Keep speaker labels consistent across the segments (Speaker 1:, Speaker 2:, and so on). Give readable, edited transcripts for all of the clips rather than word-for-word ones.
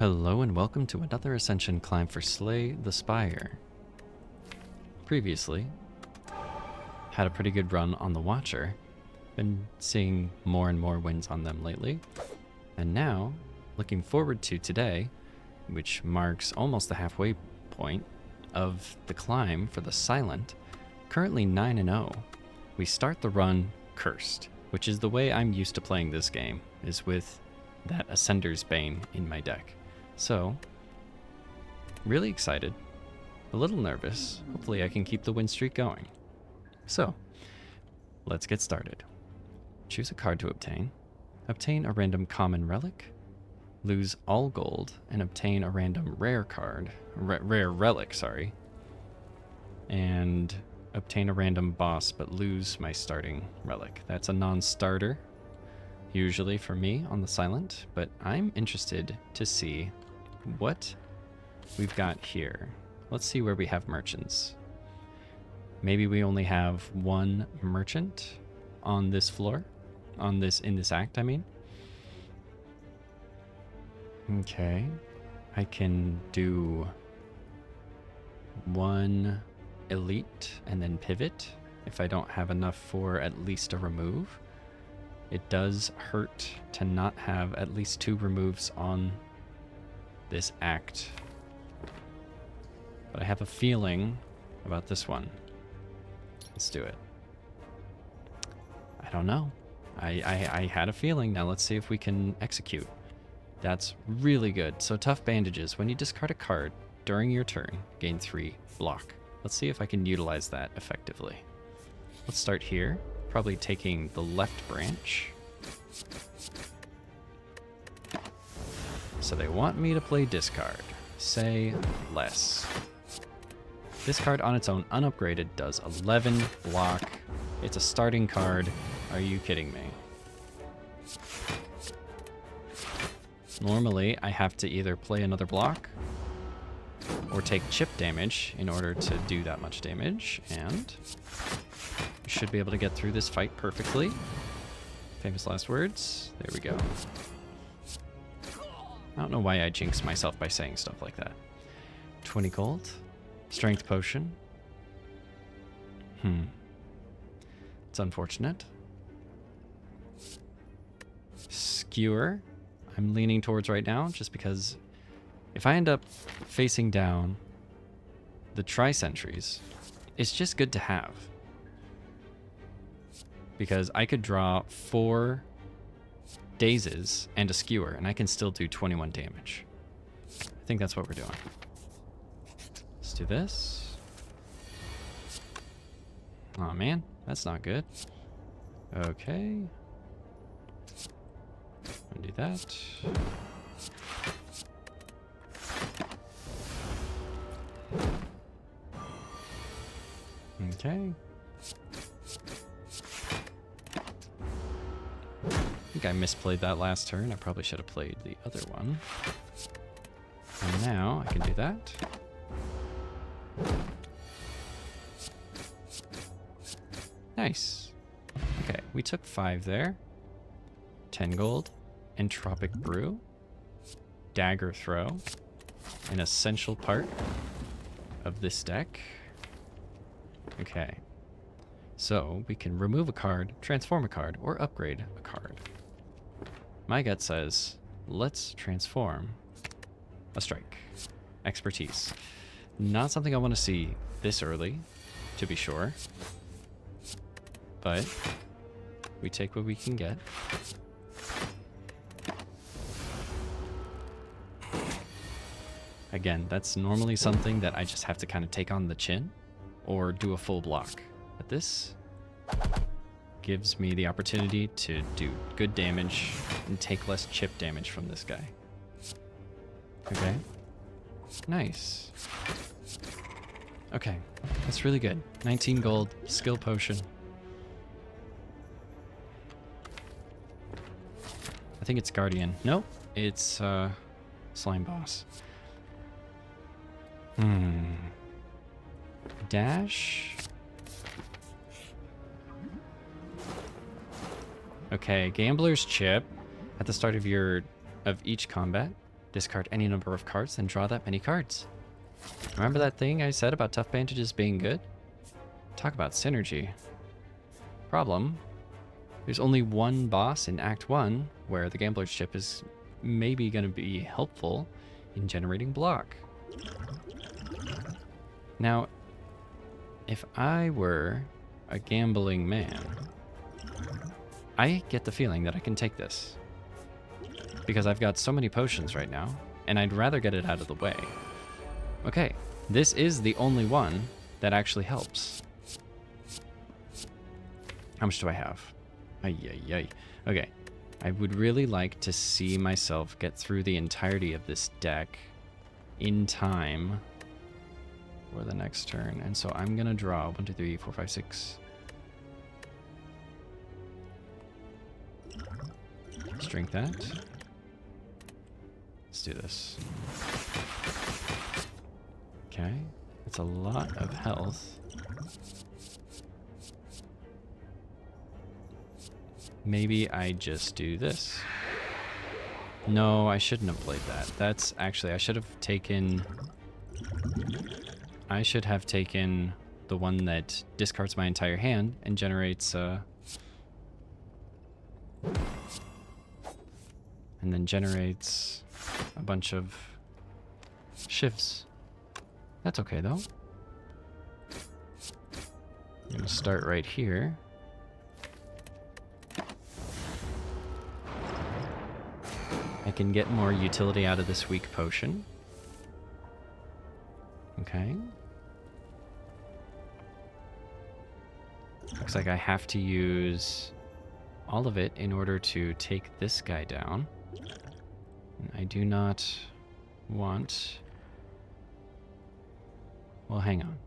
Speaker 1: Hello and welcome to another Ascension climb for Slay the Spire. Previously, had a pretty good run on the Watcher. Been seeing more and more wins on them lately. And now, looking forward to today, which marks almost the halfway point of the climb for the Silent. Currently 9-0. We start the run cursed, which is the way I'm used to playing this game, is with that Ascender's Bane in my deck. So, really excited, a little nervous. Hopefully I can keep the win streak going. So, let's get started. Choose a card to obtain. Obtain a random common relic. Lose all gold and obtain a random rare card. Rare relic, sorry. And obtain a random boss but lose my starting relic. That's a non-starter, usually for me on the Silent, but I'm interested to see what we've got here. Let's see where we have merchants. Maybe we only have one merchant on this floor, in this act, I mean. Okay, I can do one elite and then pivot if I don't have enough for at least a remove. It does hurt to not have at least 2 removes on this act, but I have a feeling about this one. Let's do it. I don't know. I had a feeling. Now let's see if we can execute. That's really good. So tough bandages. When you discard a card during your turn, gain 3 block. Let's see if I can utilize that effectively. Let's start here. Probably taking the left branch. So they want me to play discard. Say less. This card on its own, unupgraded, does 11 block. It's a starting card. Are you kidding me? Normally, I have to either play another block or take chip damage in order to do that much damage, and we should be able to get through this fight perfectly. Famous last words. There we go. I don't know why I jinx myself by saying stuff like that. 20 gold. Strength potion. It's unfortunate. Skewer. I'm leaning towards right now, just because if I end up facing down the tri-sentries, it's just good to have. Because I could draw 4 dazes and a skewer, and I can still do 21 damage. I think that's what we're doing. Let's do this. Oh man, that's not good. Okay. I'll do that. Okay. I think I misplayed that last turn. I probably should have played the other one. And now I can do that. Nice. Okay, we took 5 there. 10 gold. Entropic Brew. Dagger Throw. An essential part of this deck. Okay. So we can remove a card, transform a card, or upgrade a card. My gut says, let's transform a strike. Expertise. Not something I want to see this early, to be sure. But we take what we can get. Again, that's normally something that I just have to kind of take on the chin or do a full block. But this gives me the opportunity to do good damage and take less chip damage from this guy. Okay. Nice. Okay, that's really good. 19 gold, skill potion. I think it's Guardian. Nope, it's Slime Boss. Dash. Okay, Gambler's Chip at the start of each combat. Discard any number of cards, then draw that many cards. Remember that thing I said about tough bandages being good? Talk about synergy. Problem, there's only one boss in Act 1 where the Gambler's Chip is maybe going to be helpful in generating block. Now, if I were a gambling man, I get the feeling that I can take this. Because I've got so many potions right now, and I'd rather get it out of the way. Okay, this is the only one that actually helps. How much do I have? Ay, ay, ay. Okay, I would really like to see myself get through the entirety of this deck in time for the next turn. And so I'm going to draw 1, 2, 3, 4, 5, 6. Let's drink that. Let's do this. Okay, that's a lot of health. Maybe I just do this. No, I shouldn't have played that. That's actually, I should have taken the one that discards my entire hand and generates and then generates a bunch of shivs. That's okay though. I'm gonna start right here. I can get more utility out of this weak potion. Okay. Looks like I have to use all of it in order to take this guy down. And I do not want... Well, hang on.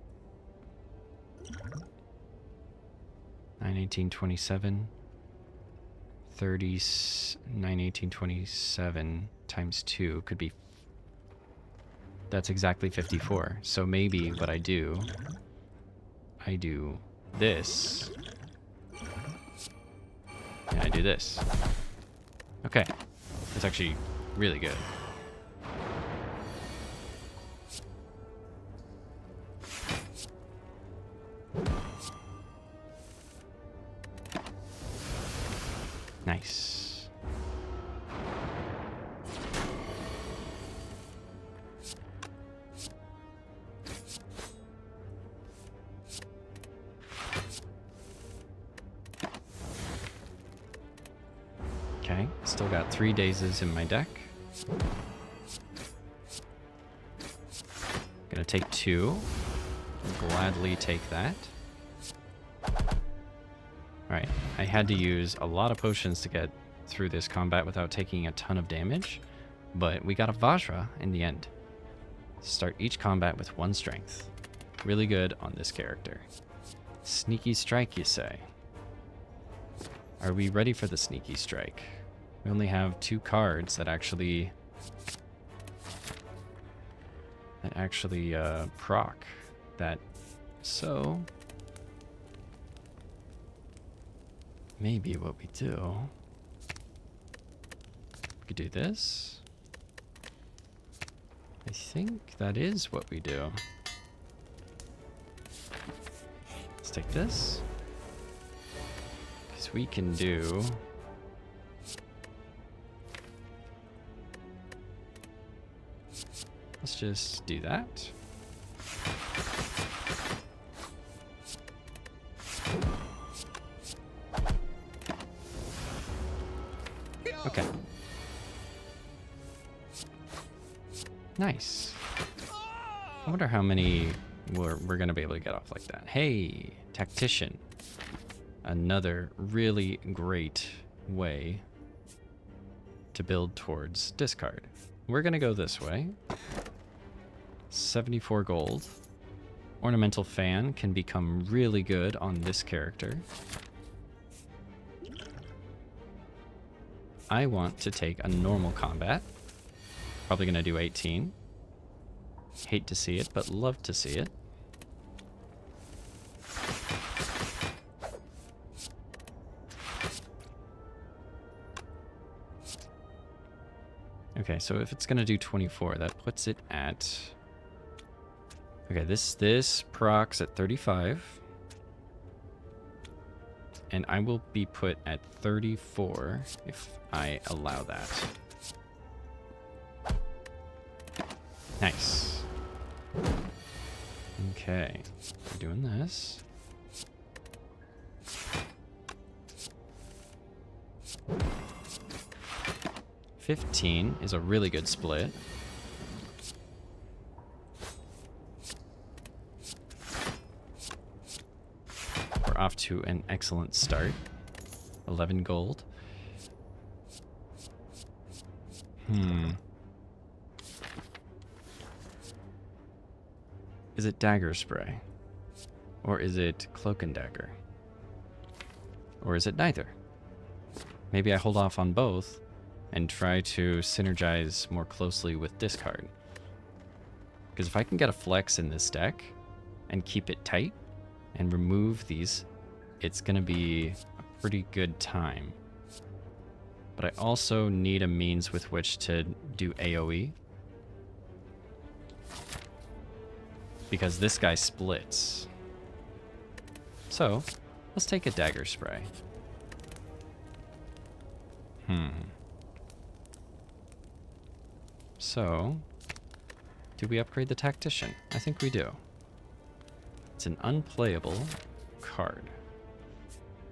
Speaker 1: 9, 18, 27. 30, 9, 18, 27 times 2 could be... That's exactly 54. So maybe what I do this. And I do this. Okay. That's actually really good. Nice. Okay, still got 3 dazes in my deck. Gonna take 2. I'll gladly take that. Alright, I had to use a lot of potions to get through this combat without taking a ton of damage, but we got a Vajra in the end. Start each combat with 1 strength. Really good on this character. Sneaky strike, you say? Are we ready for the sneaky strike? We only have 2 cards that actually proc that, so maybe what we do, we could do this. I think that is what we do. Let's take this, because we can do let's just do that. Okay. Nice. I wonder how many we're going to be able to get off like that. Hey, Tactician. Another really great way to build towards discard. We're going to go this way. 74 gold. Ornamental Fan can become really good on this character. I want to take a normal combat. Probably going to do 18. Hate to see it, but love to see it. Okay, so if it's gonna do 24, that puts it at... Okay, this procs at 35. And I will be put at 34 if I allow that. Nice. Okay, we're doing this. $15 is a really good split. We're off to an excellent start. 11 gold. Is it dagger spray? Or is it cloak and dagger? Or is it neither? Maybe I hold off on both and try to synergize more closely with discard. Because if I can get a flex in this deck and keep it tight and remove these, it's going to be a pretty good time. But I also need a means with which to do AoE. Because this guy splits. So, let's take a dagger spray. So, do we upgrade the tactician? I think we do. It's an unplayable card.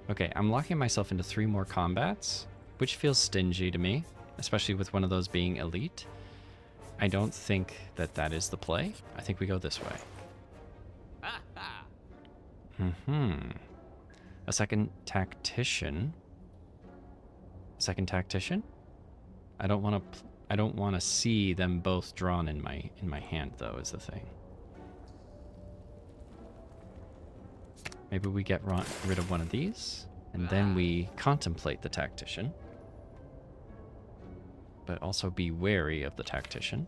Speaker 1: Okay, I'm locking myself into 3 more combats, which feels stingy to me, especially with one of those being elite. I don't think that that is the play. I think we go this way. A second tactician. Second tactician? I don't want to see them both drawn in my hand, though, is the thing. Maybe we get rid of one of these, and then we contemplate the tactician. But also be wary of the tactician.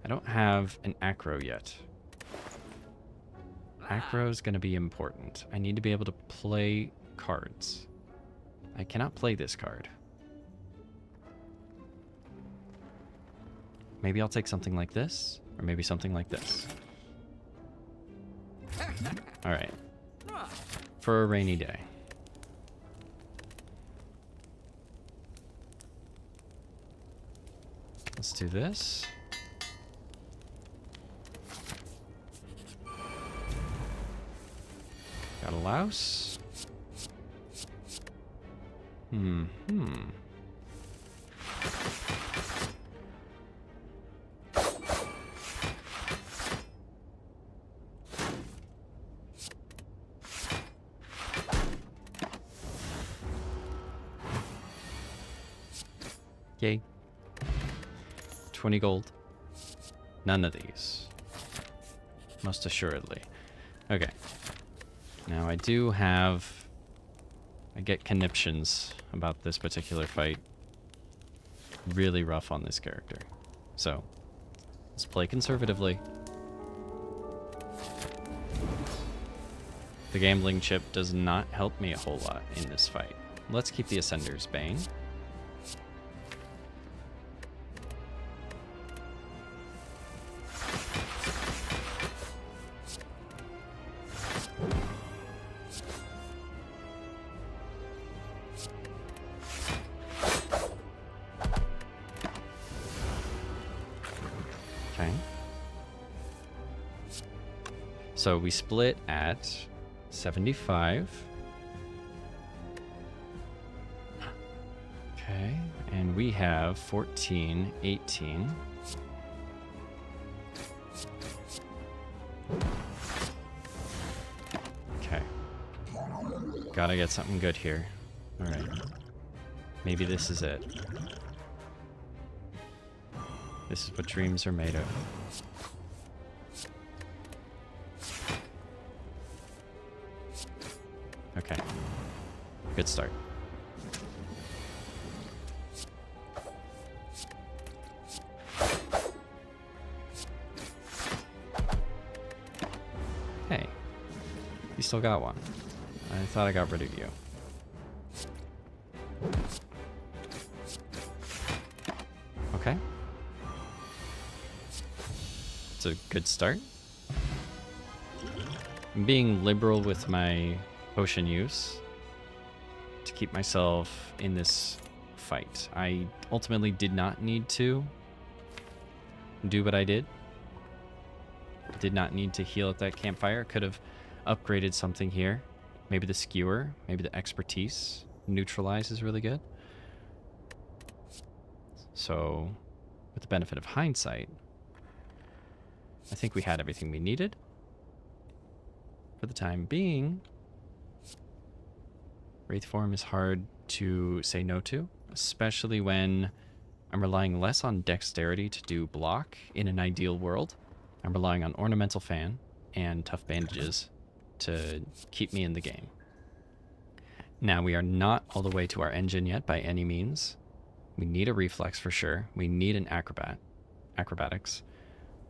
Speaker 1: I don't have an acro yet. Acro is going to be important. I need to be able to play cards. I cannot play this card. Maybe I'll take something like this, or maybe something like this. Alright. For a rainy day. Let's do this. Got a louse. Yay. 20 gold. None of these. Most assuredly. Okay. Now I do have... I get conniptions about this particular fight. Really rough on this character. So, let's play conservatively. The gambling chip does not help me a whole lot in this fight. Let's keep the Ascender's Bane. Okay. So we split at 75. Okay, and we have 14, 18. Okay. Gotta get something good here. Alright. Maybe this is it. This is what dreams are made of. Okay. Good start. Hey. You still got one. I thought I got rid of you. Okay. It's a good start. I'm being liberal with my potion use to keep myself in this fight. I ultimately did not need to do what I did. Did not need to heal at that campfire. Could have upgraded something here. Maybe the skewer, maybe the expertise. Neutralize is really good. So, with the benefit of hindsight, I think we had everything we needed. For the time being, Wraith form is hard to say no to, especially when I'm relying less on dexterity to do block in an ideal world. I'm relying on ornamental fan and tough bandages to keep me in the game. Now, we are not all the way to our engine yet by any means. We need a reflex for sure. We need an acrobatics.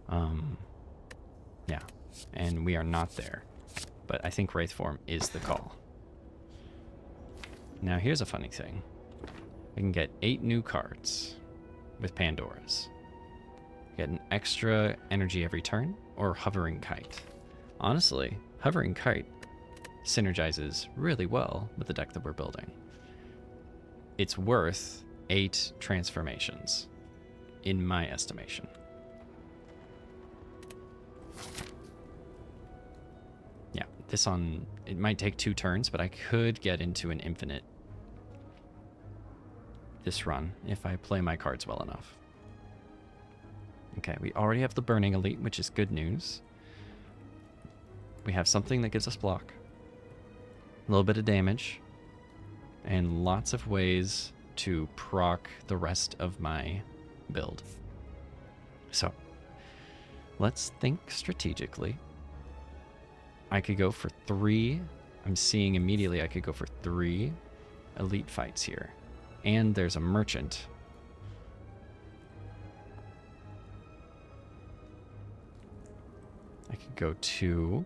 Speaker 1: Yeah, and we are not there. But I think Wraith form is the call. Now, here's a funny thing. We can get 8 new cards with Pandora's. Get an extra energy every turn, or Hovering Kite. Honestly, Hovering Kite synergizes really well with the deck that we're building. It's worth 8 transformations, in my estimation. Yeah, this on, it might take 2 turns, but I could get into an infinite this run if I play my cards well enough. Okay, we already have the Burning Elite, which is good news. We have something that gives us block, a little bit of damage, and lots of ways to proc the rest of my build. So, let's think strategically. I could go for 3. I'm seeing immediately I could go for 3 elite fights here. And there's a merchant. I could go 2.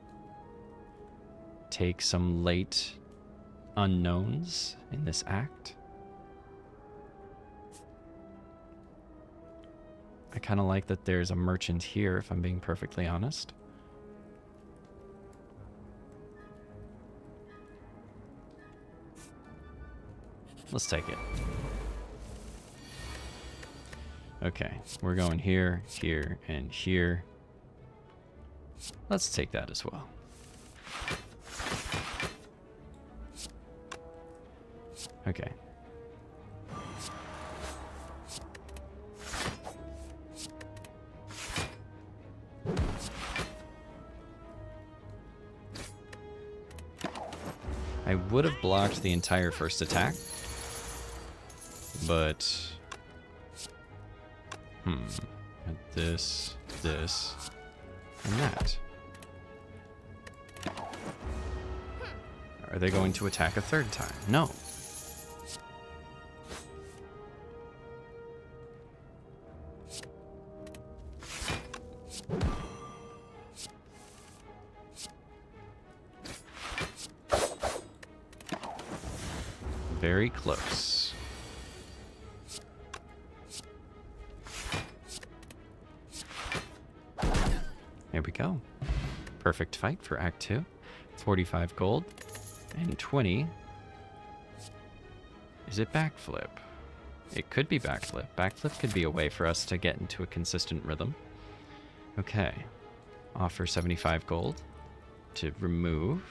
Speaker 1: Take some late unknowns in this act. I kind of like that there's a merchant here, if I'm being perfectly honest. Let's take it. Okay, we're going here, here, and here. Let's take that as well. Okay. I would have blocked the entire first attack, but this, and that. Are they going to attack a third time? No. Very close. There we go. Perfect fight for Act 2. 45 gold and 20. Is it backflip? It could be backflip. Backflip could be a way for us to get into a consistent rhythm. Okay. Offer 75 gold to remove.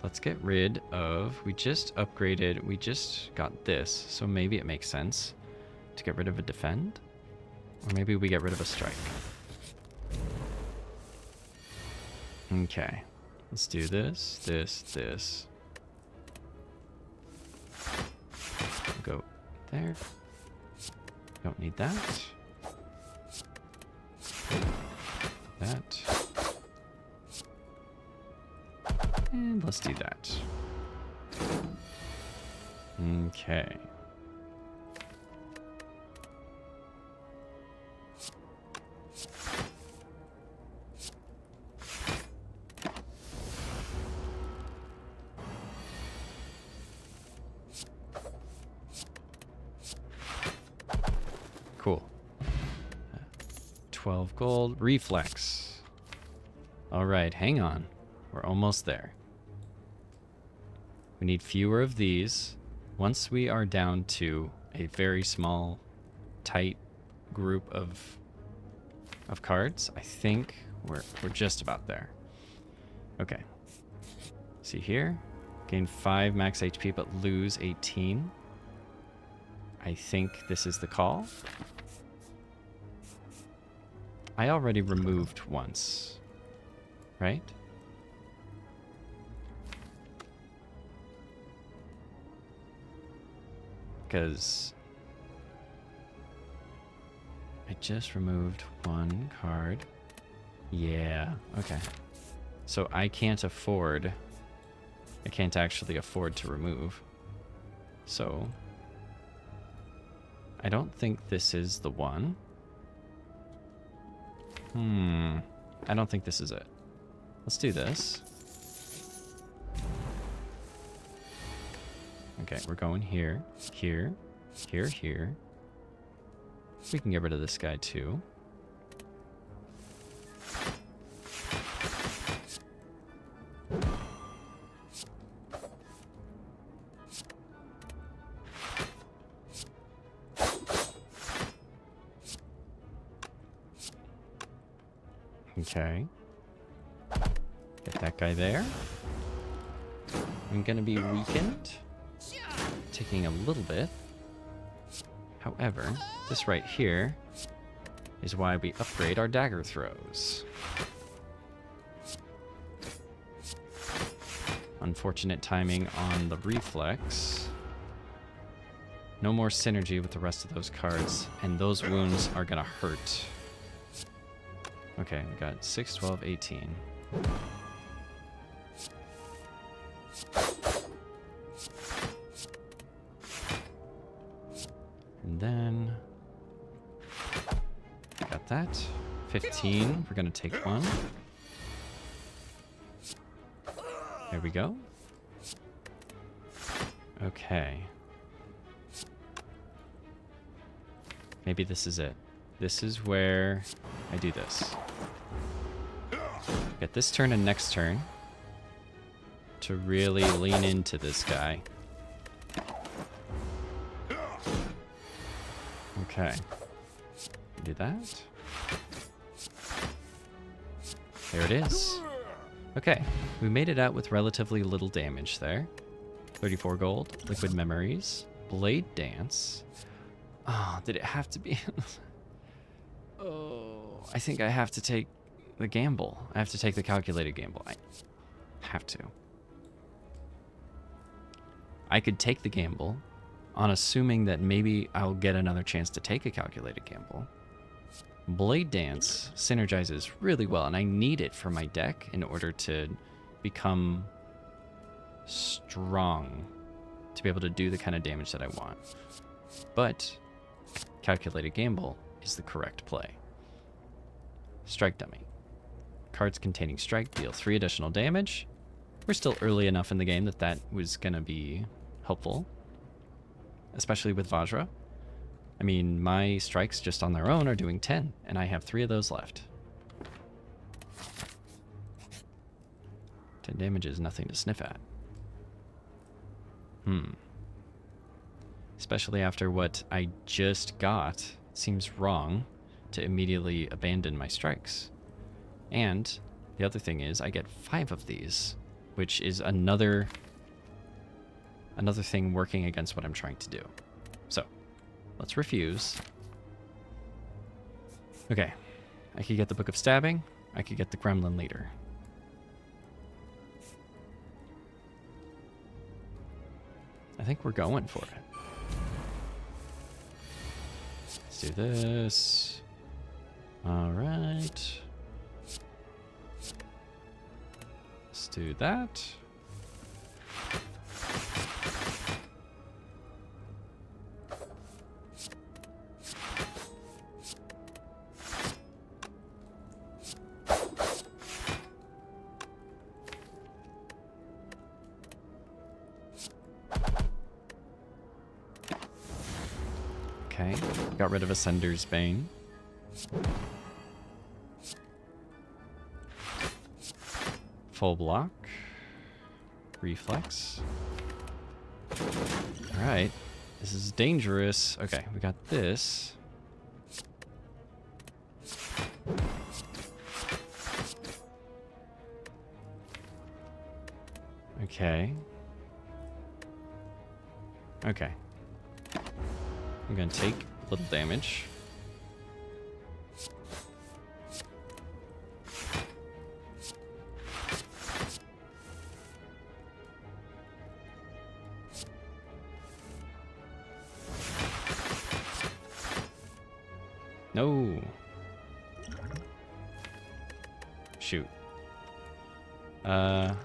Speaker 1: Let's get rid of... We just upgraded... We just got this, so maybe it makes sense to get rid of a defend. Or maybe we get rid of a strike. Okay. Let's do this, this. Go there. Don't need that. That. And let's do that. Okay. Cool. 12 gold. Reflex. Alright, hang on. We're almost there. We need fewer of these. Once we are down to a very small, tight group of cards, I think we're just about there. Okay. See here? Gain 5 max HP but lose 18. I think this is the call. I already removed once, right? Because I just removed 1 card. Yeah, okay. So I can't actually afford to remove. So I don't think this is the one. I don't think this is it. Let's do this. Okay, we're going here, here, here, here. We can get rid of this guy too. Okay. Get that guy there. I'm gonna be weakened. Taking a little bit. However, this right here is why we upgrade our dagger throws. Unfortunate timing on the reflex. No more synergy with the rest of those cards, and those wounds are gonna hurt. Okay, we got 6, 12, 18. And then got that. 15. We're gonna take one. There we go. Okay. Maybe this is it. This is where I do this. Get this turn and next turn to really lean into this guy. Okay. Do that. There it is. Okay. We made it out with relatively little damage there. 34 gold. Liquid Memories. Blade Dance. Oh, did it have to be? Oh, I think I have to take the gamble. I have to take the calculated gamble. I have to. I could take the gamble on assuming that maybe I'll get another chance to take a calculated gamble. Blade Dance synergizes really well, and I need it for my deck in order to become strong, to be able to do the kind of damage that I want. But calculated gamble is the correct play. Strike Dummy. Cards containing strike deal 3 additional damage. We're still early enough in the game that that was going to be helpful, especially with Vajra. I mean, my strikes just on their own are doing 10, and I have 3 of those left. 10 damage is nothing to sniff at. Especially after what I just got, it seems wrong to immediately abandon my strikes. And the other thing is I get 5 of these, which is another thing working against what I'm trying to do. So, let's refuse. Okay, I could get the Book of Stabbing. I could get the Gremlin Leader. I think we're going for it. Let's do this. All right. Let's do that. Okay, got rid of Ascender's Bane. Full block. Reflex. Alright, this is dangerous. Okay, we got this. Okay. Okay. I'm gonna take a little damage. No. Shoot. What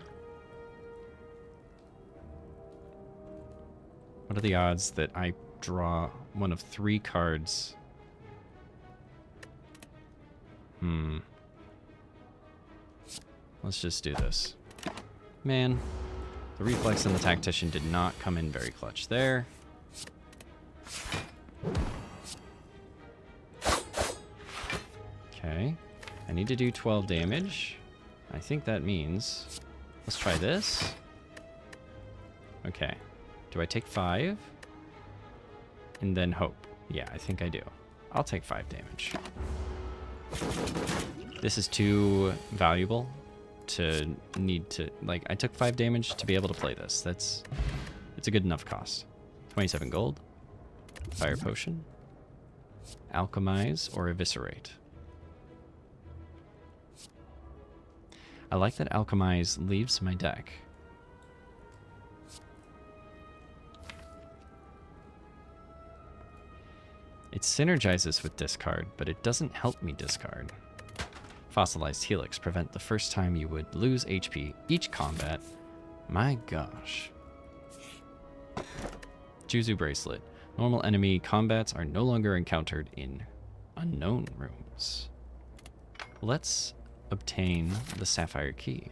Speaker 1: are the odds that I draw one of 3 cards? Let's just do this. Man, the Reflex and the Tactician did not come in very clutch there. Okay, I need to do 12 damage. I think that means... Let's try this. Okay. Do I take 5? And then hope. Yeah, I think I do. I'll take 5 damage. This is too valuable to need to... Like, I took 5 damage to be able to play this. It's a good enough cost. 27 gold. Fire Potion. Alchemize or Eviscerate. I like that Alchemize leaves my deck. It synergizes with discard, but it doesn't help me discard. Fossilized Helix. Prevent the first time you would lose HP each combat. My gosh. Juzu Bracelet. Normal enemy combats are no longer encountered in unknown rooms. Let's obtain the Sapphire Key.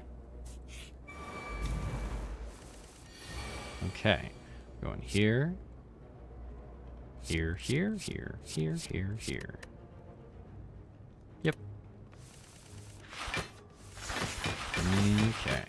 Speaker 1: Okay. Going here. Here, here, here, here, here, here. Yep. Okay.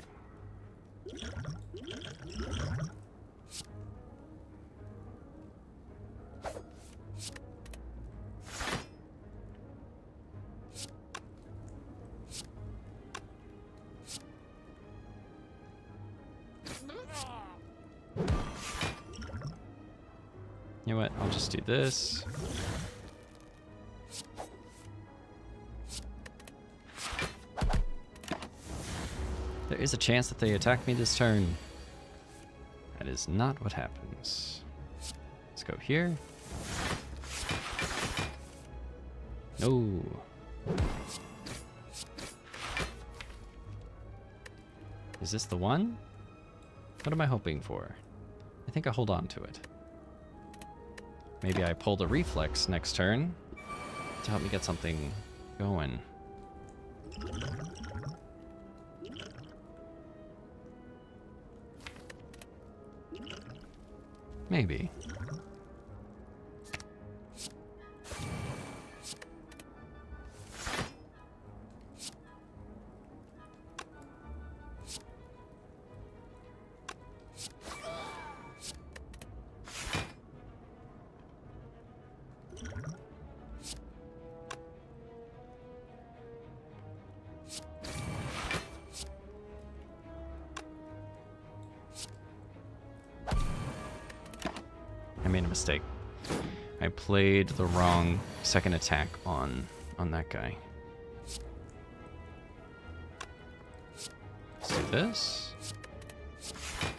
Speaker 1: You know what? I'll just do this. There is a chance that they attack me this turn. That is not what happens. Let's go here. No. Is this the one? What am I hoping for? I think I hold on to it. Maybe I pull the Reflex next turn to help me get something going. Maybe. I made a mistake. I played the wrong second attack on that guy. Let's do this.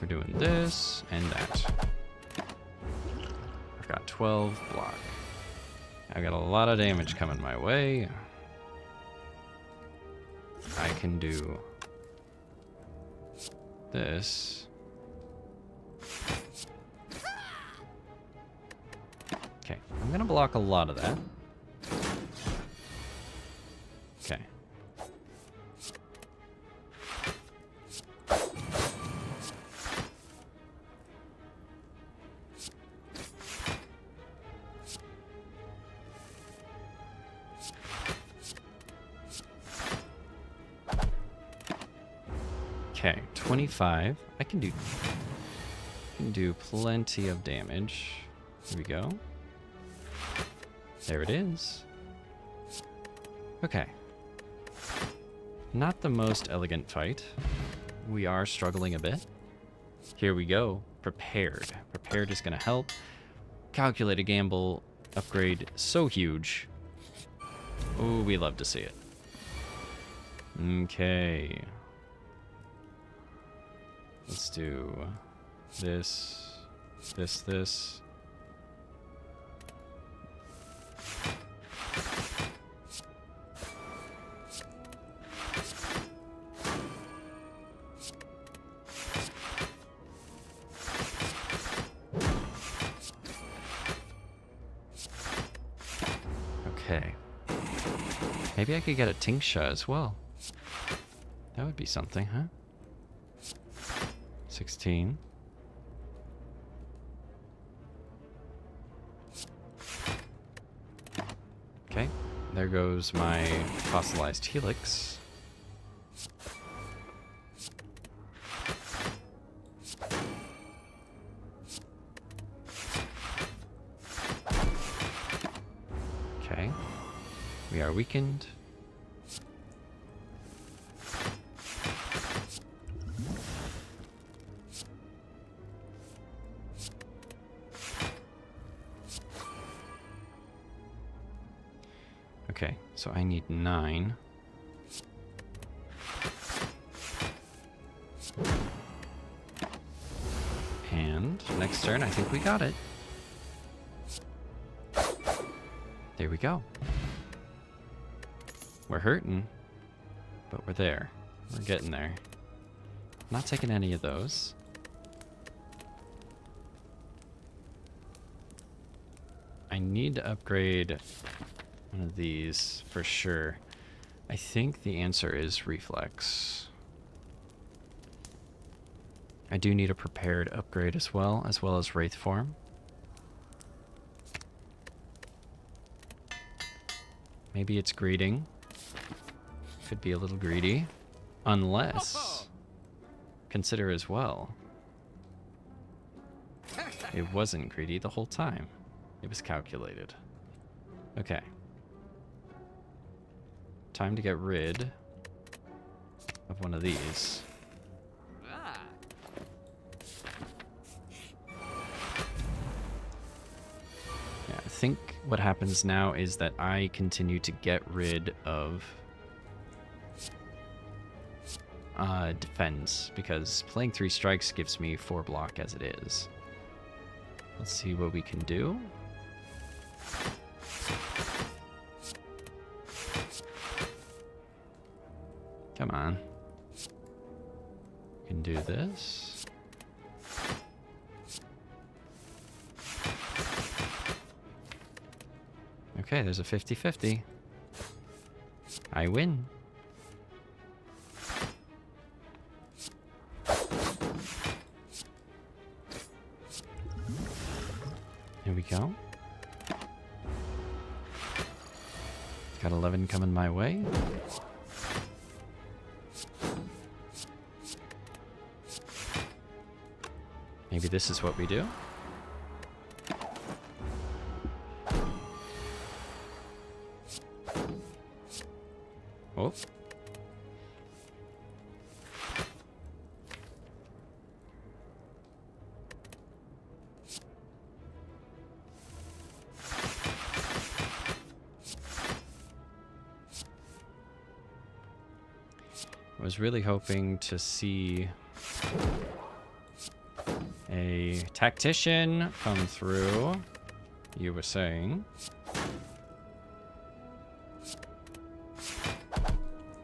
Speaker 1: We're doing this and that. I've got 12 block. I've got a lot of damage coming my way. I can do this. Okay, I'm gonna block a lot of that. Okay. Okay, 25. I can do plenty of damage. Here we go. There it is. Okay. Not the most elegant fight. We are struggling a bit. Here we go. Prepared. Prepared is going to help. Calculated gamble upgrade so huge. Oh, we love to see it. Okay. Let's do this, this. Okay. Maybe I could get a Tinksha as well. That would be something, huh? 16. Okay, there goes my fossilized helix. Okay, we are weakened. Okay, so I need 9. And next turn, I think we got it. There we go. We're hurting, but we're there. We're getting there. Not taking any of those. I need to upgrade one of these for sure. I think the answer is reflex. I do need a prepared upgrade as well as wraith form. Maybe it's greeting. Could be a little greedy. Unless, consider as well, it wasn't greedy the whole time. It was calculated. Okay. Time to get rid of one of these. Yeah, I think what happens now is that I continue to get rid of defense, because playing 3 strikes gives me 4 block as it is. Let's see what we can do. Come on. We can do this. Okay, there's a 50-50. I win. Here we go. Got 11 coming my way. Maybe this is what we do. Oh. I was really hoping to see a tactician come through, you were saying.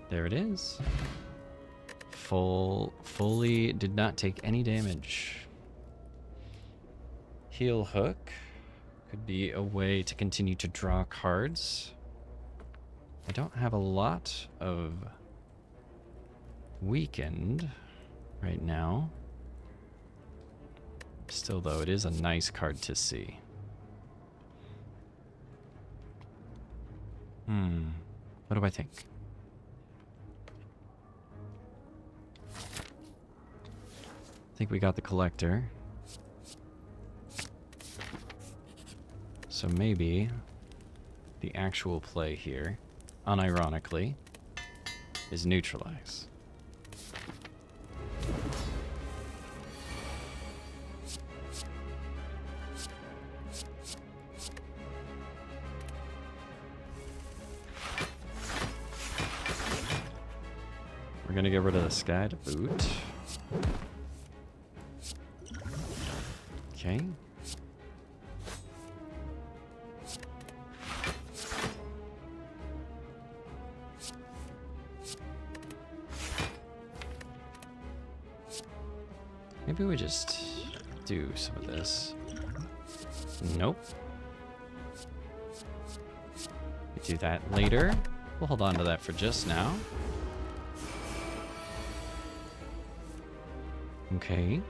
Speaker 1: There it is. Fully did not take any damage. Heal hook could be a way to continue to draw cards. I don't have a lot of weakened right now. Still, though, it is a nice card to see. What do I think? think we got the collector. So maybe the actual play here, unironically, is neutralize. We're gonna get rid of the sky to boot. Okay. Maybe we just do some of this. Nope. We do that later. We'll hold on to that for just now. Okay.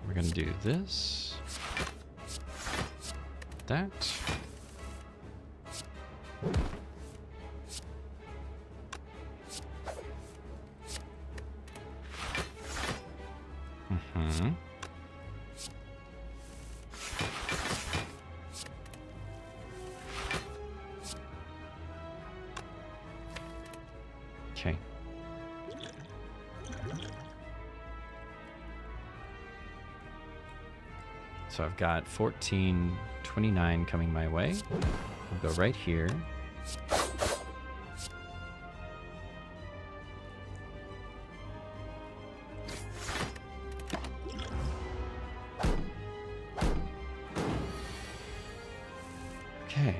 Speaker 1: We're gonna do this. That. Mm-hmm. Okay. So I've got 1429 coming my way. We'll go right here. Okay.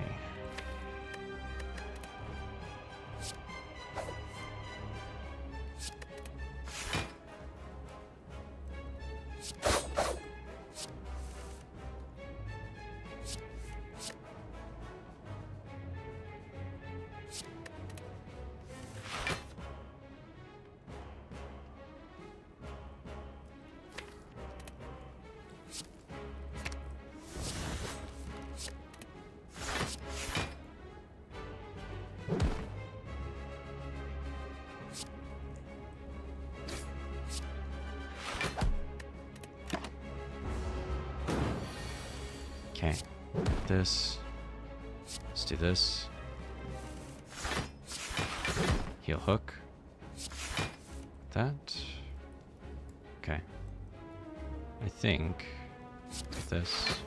Speaker 1: Okay, this. Let's do this. Heel hook. That. Okay. I think this.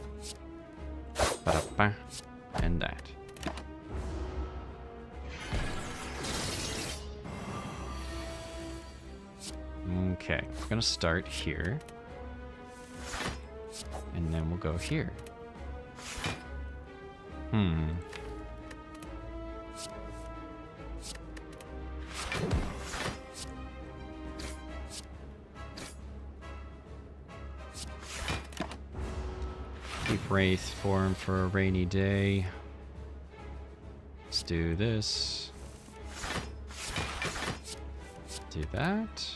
Speaker 1: Ba-da-ba, and that. Okay, we're gonna start here. And then we'll go here. Keep Wraith form for a rainy day. Let's do this. Do that.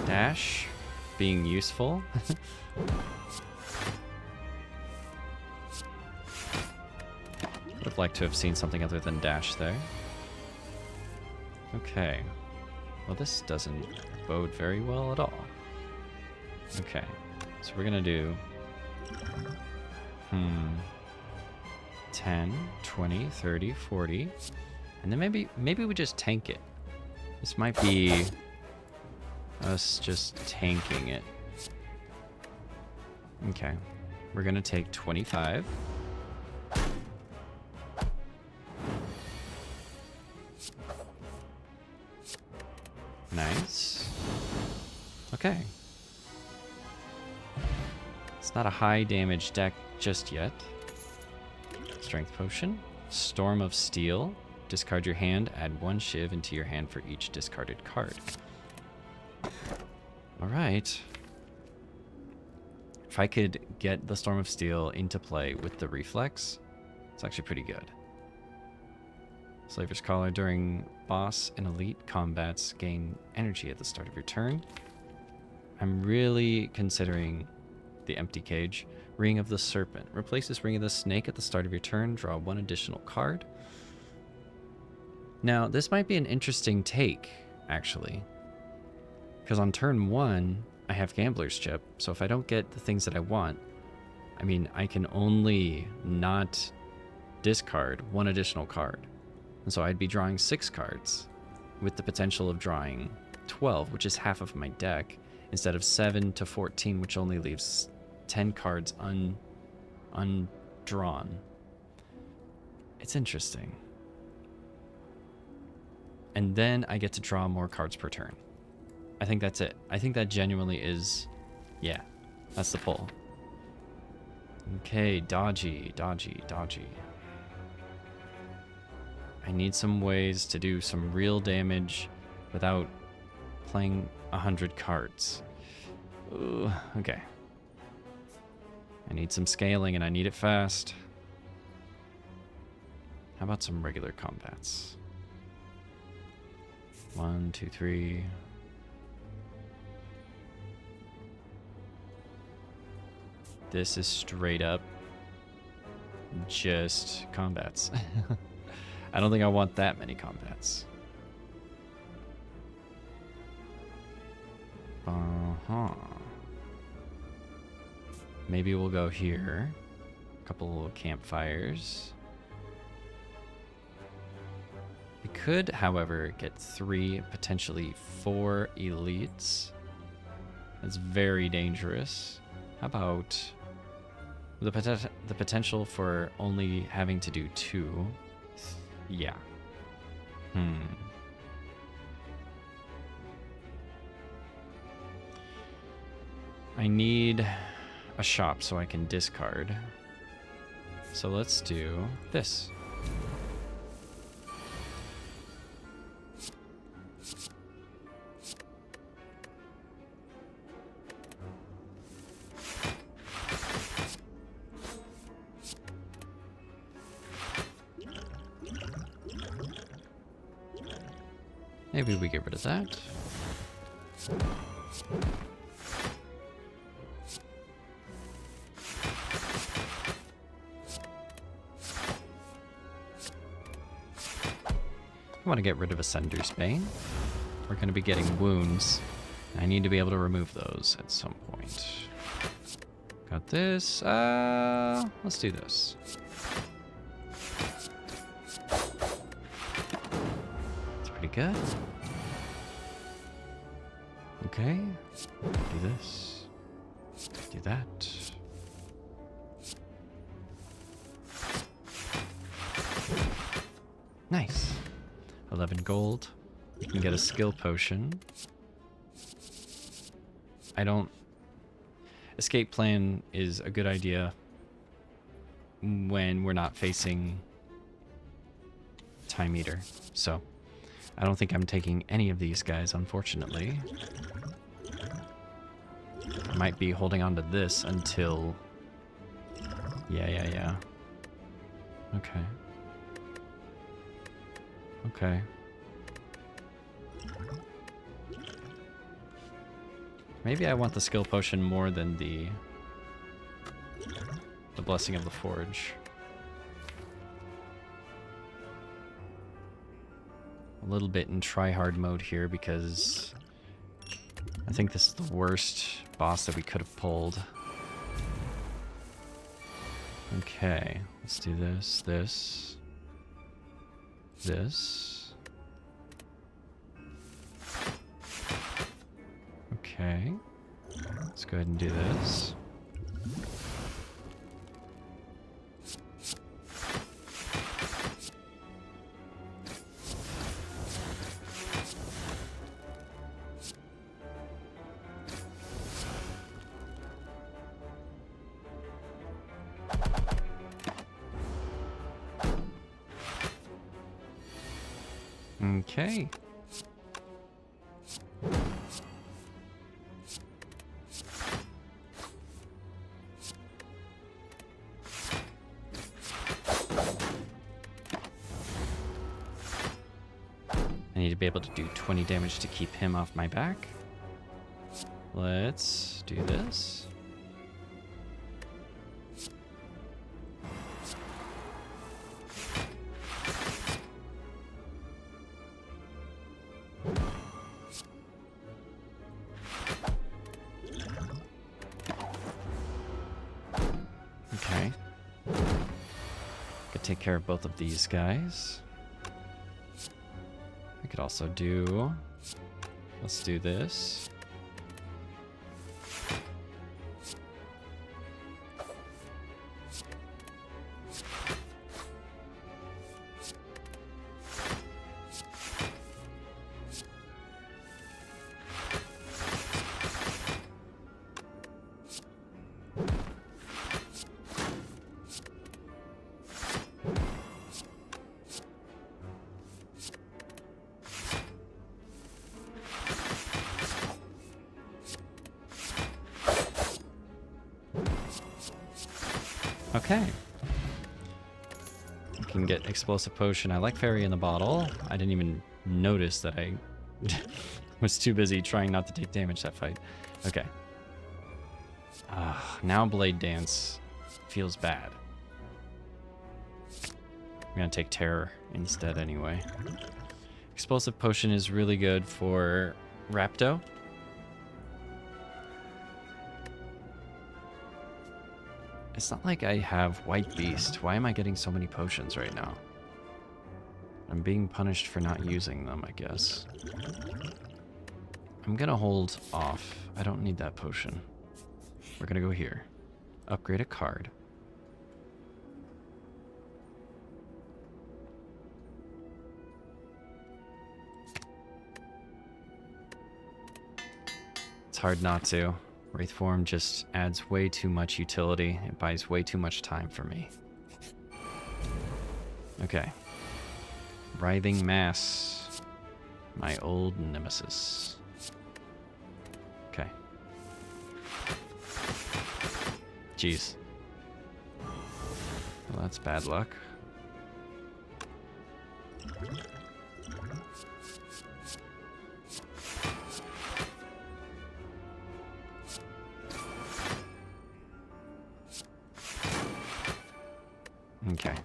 Speaker 1: Dash being useful. Would have liked to have seen something other than dash there. Okay. Well, this doesn't bode very well at all. Okay. So we're gonna do 10, 20, 30, 40. And then maybe we just tank it. This might be us just tanking it. Okay. We're gonna take 25. Nice. Okay. It's not a high damage deck just yet. Strength potion. Storm of Steel. Discard your hand, add 1 shiv into your hand for each discarded card. Alright. If I could get the Storm of Steel into play with the reflex, it's actually pretty good. Slaver's Collar during boss and elite combats gain energy at the start of your turn. I'm really considering the Empty Cage. Ring of the Serpent. Replaces Ring of the Snake at the start of your turn. Draw 1 additional card. Now, this might be an interesting take, actually. Because on turn 1, I have Gambler's Chip. So if I don't get the things that I want, I mean, I can only not discard 1 additional card. And so I'd be drawing 6 cards with the potential of drawing 12, which is half of my deck, instead of 7 to 14, which only leaves 10 cards undrawn. It's interesting. And then I get to draw more cards per turn. I think that's it. I think that genuinely is, yeah, that's the pull. Okay, dodgy. I need some ways to do some real damage without playing 100 cards. Ooh, okay. I need some scaling and I need it fast. How about some regular combats? 1, 2, 3. This is straight up just combats. I don't think I want that many combats. Maybe we'll go here. A couple of campfires. We could, however, get 3, potentially 4 elites. That's very dangerous. How about the potential for only having to do 2? Yeah. I need a shop so I can discard. So let's do this. Maybe we get rid of that. I want to get rid of Ascender's Bane. We're going to be getting wounds. I need to be able to remove those at some point. Got this. Let's do this. It's pretty good. Okay. Do this. Do that. Nice. 11 gold. You can get a skill potion. Escape plan is a good idea when we're not facing Time Eater. So, I don't think I'm taking any of these guys, unfortunately. I might be holding on to this until... Yeah. Okay. Okay. Maybe I want the skill potion more than the Blessing of the Forge. A little bit in try-hard mode here because I think this is the worst boss that we could have pulled. Okay, let's do this. Okay, let's go ahead and do this. Okay. need to be able to do 20 damage to keep him off my back. Let's do this. Okay. Could take care of both of these guys. I could also do... Let's do this. Okay. I can get explosive potion. I like fairy in the bottle. I didn't even notice that I was too busy trying not to take damage that fight. Okay. Now blade dance feels bad. I'm gonna take terror instead anyway. Explosive potion is really good for Rapto. It's not like I have White Beast. Why am I getting so many potions right now? I'm being punished for not using them, I guess. I'm gonna hold off. I don't need that potion. We're gonna go here. Upgrade a card. It's hard not to. Wraith form just adds way too much utility. It buys way too much time for me. Okay. Writhing Mass. My old nemesis. Okay. Jeez. Well, that's bad luck. Okay.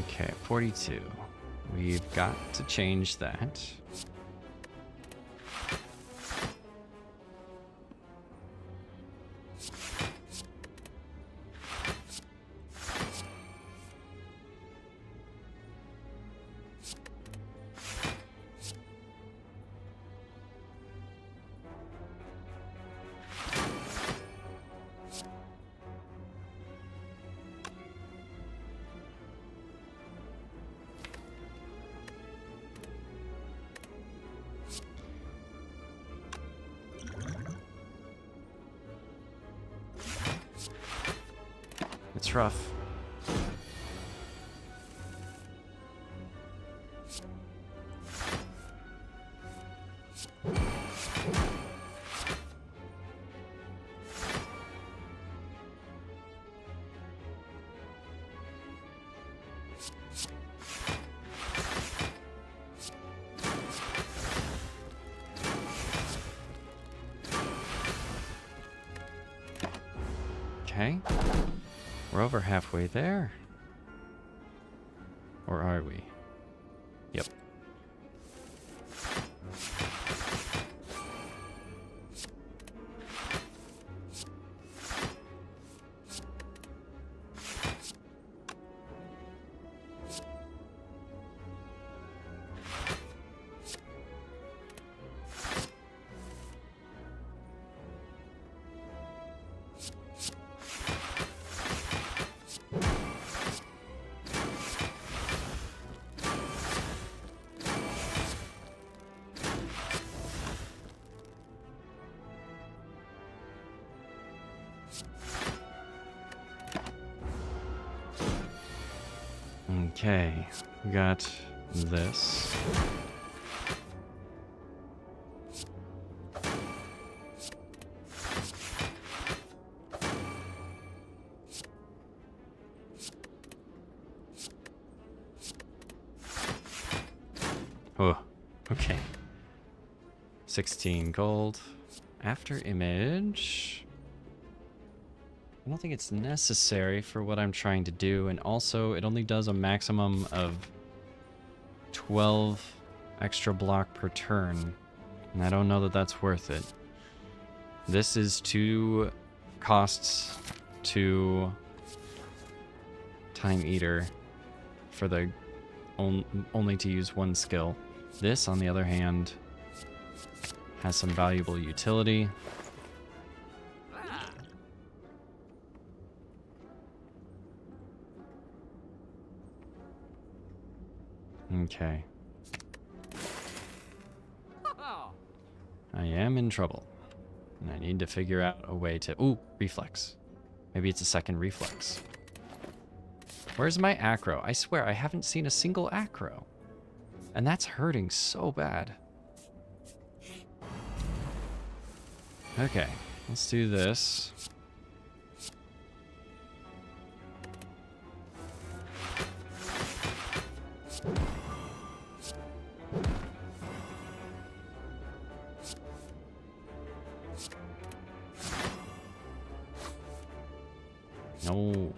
Speaker 1: Okay, 42. We've got to change that. It's rough. Okay. We're over halfway there. Or are we? Yep. Okay, we got this. Oh, okay. 16 gold. After image. I don't think it's necessary for what I'm trying to do, and also it only does a maximum of 12 extra block per turn, and I don't know that that's worth it. This is 2 costs to Time Eater for the only to use 1 skill. This, on the other hand, has some valuable utility. Okay. I am in trouble. And I need to figure out a way to... Ooh, reflex. Maybe it's a second reflex. Where's my acro? I swear, I haven't seen a single acro. And that's hurting so bad. Okay, let's do this. No.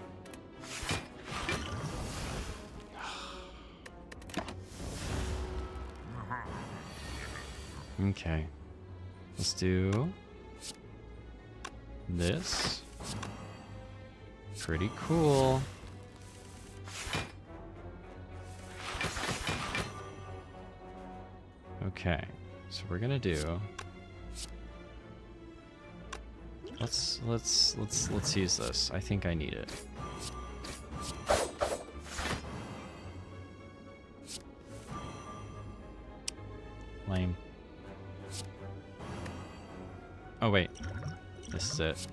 Speaker 1: Okay. Let's do this. Pretty cool. Okay. So we're gonna do... Let's use this. I think I need it. Lame. Oh wait. This is it.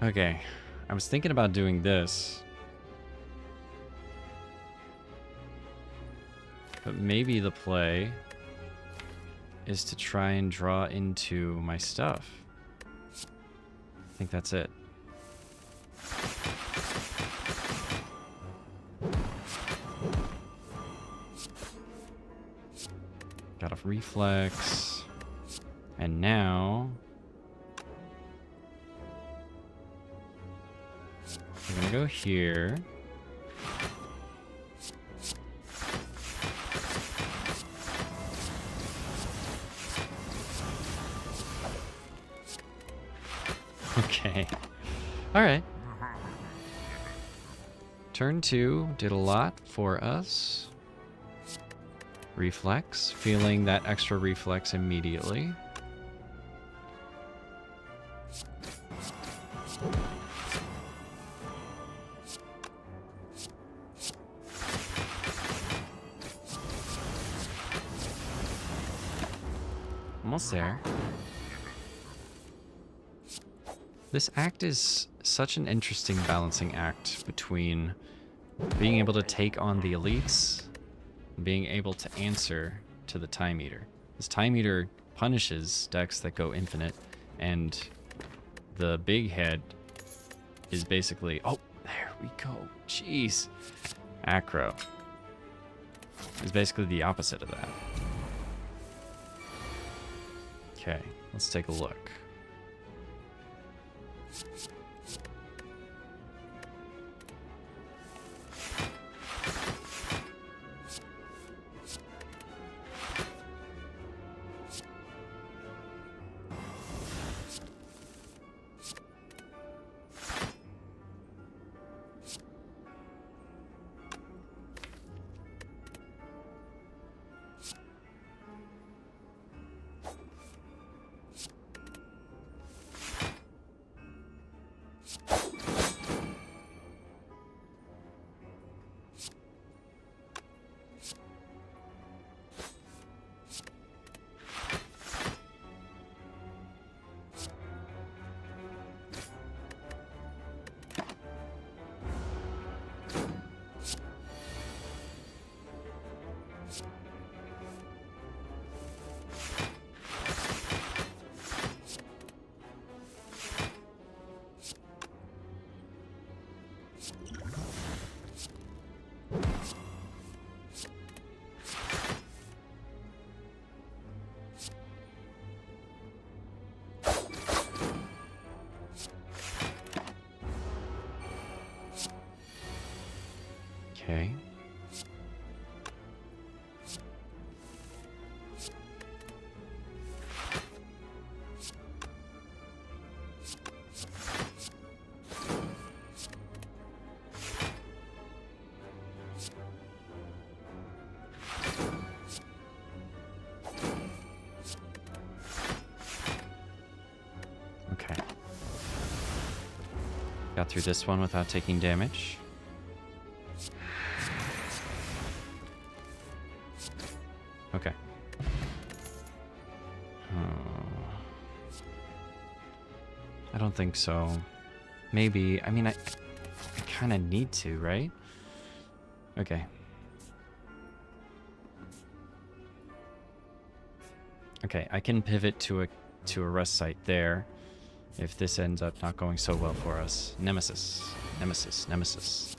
Speaker 1: Okay, I was thinking about doing this, but maybe the play is to try and draw into my stuff. I think that's it. Got a reflex, and now we're gonna go here. Okay. Alright. Turn 2 did a lot for us. Reflex. Feeling that extra reflex immediately. Almost there. This act is such an interesting balancing act between being able to take on the elites and being able to answer to the Time Eater. This Time Eater punishes decks that go infinite, and the big head is basically... Oh, there we go. Jeez. Acro is basically the opposite of that. Okay, let's take a look. Okay. Okay. Got through this one without taking damage. Okay. I don't think so. Maybe. I mean, I kind of need to, right? Okay. Okay, I can pivot to a rest site there if this ends up not going so well for us. Nemesis. Nemesis. Nemesis.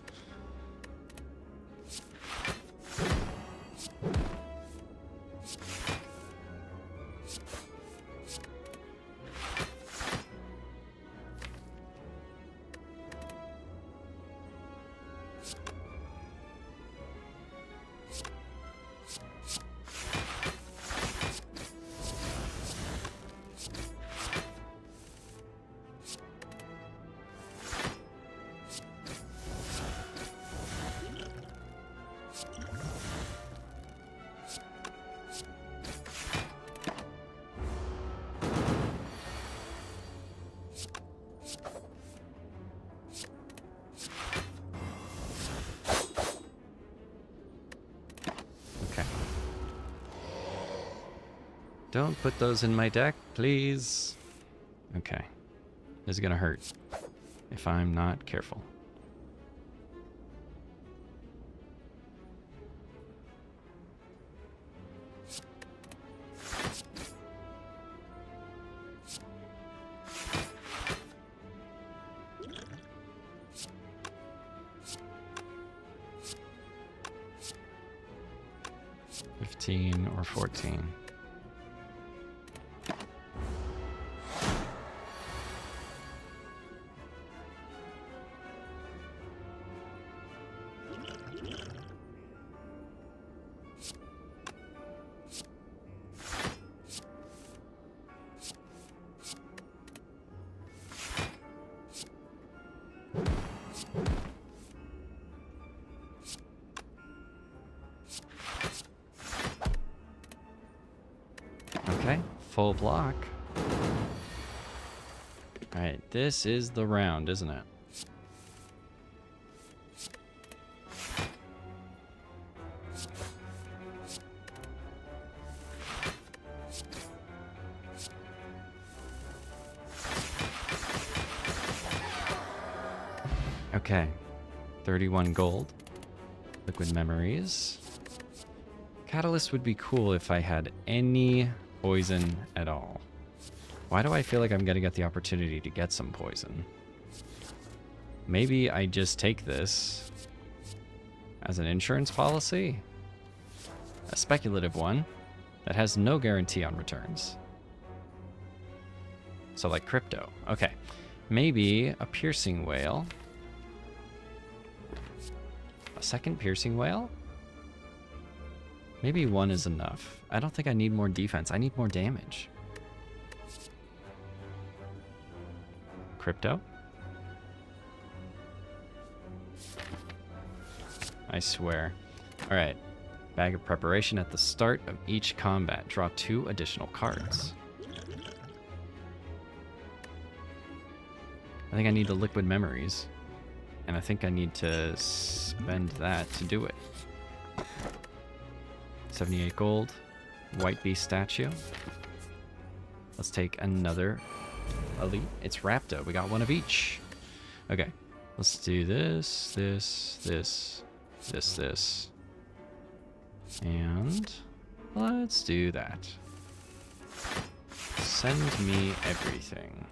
Speaker 1: Don't put those in my deck, please. Okay. This is gonna hurt if I'm not careful. Or 14. Okay, full block. Alright, this is the round, isn't it? Okay, 31 gold. Liquid memories. Catalyst would be cool if I had any poison at all. Why do I feel like I'm gonna get the opportunity to get some poison? Maybe I just take this as an insurance policy? A speculative one that has no guarantee on returns. So like crypto. Okay. Maybe a piercing whale. A second piercing whale? Maybe one is enough. I don't think I need more defense. I need more damage. Crypto? I swear. Alright. Bag of preparation at the start of each combat. Draw 2 additional cards. I think I need the liquid memories. And I think I need to spend that to do it. 78 gold. White beast statue. Let's take another elite. It's Raptor. We got one of each. Okay. Let's do this, this. And let's do that. Send me everything.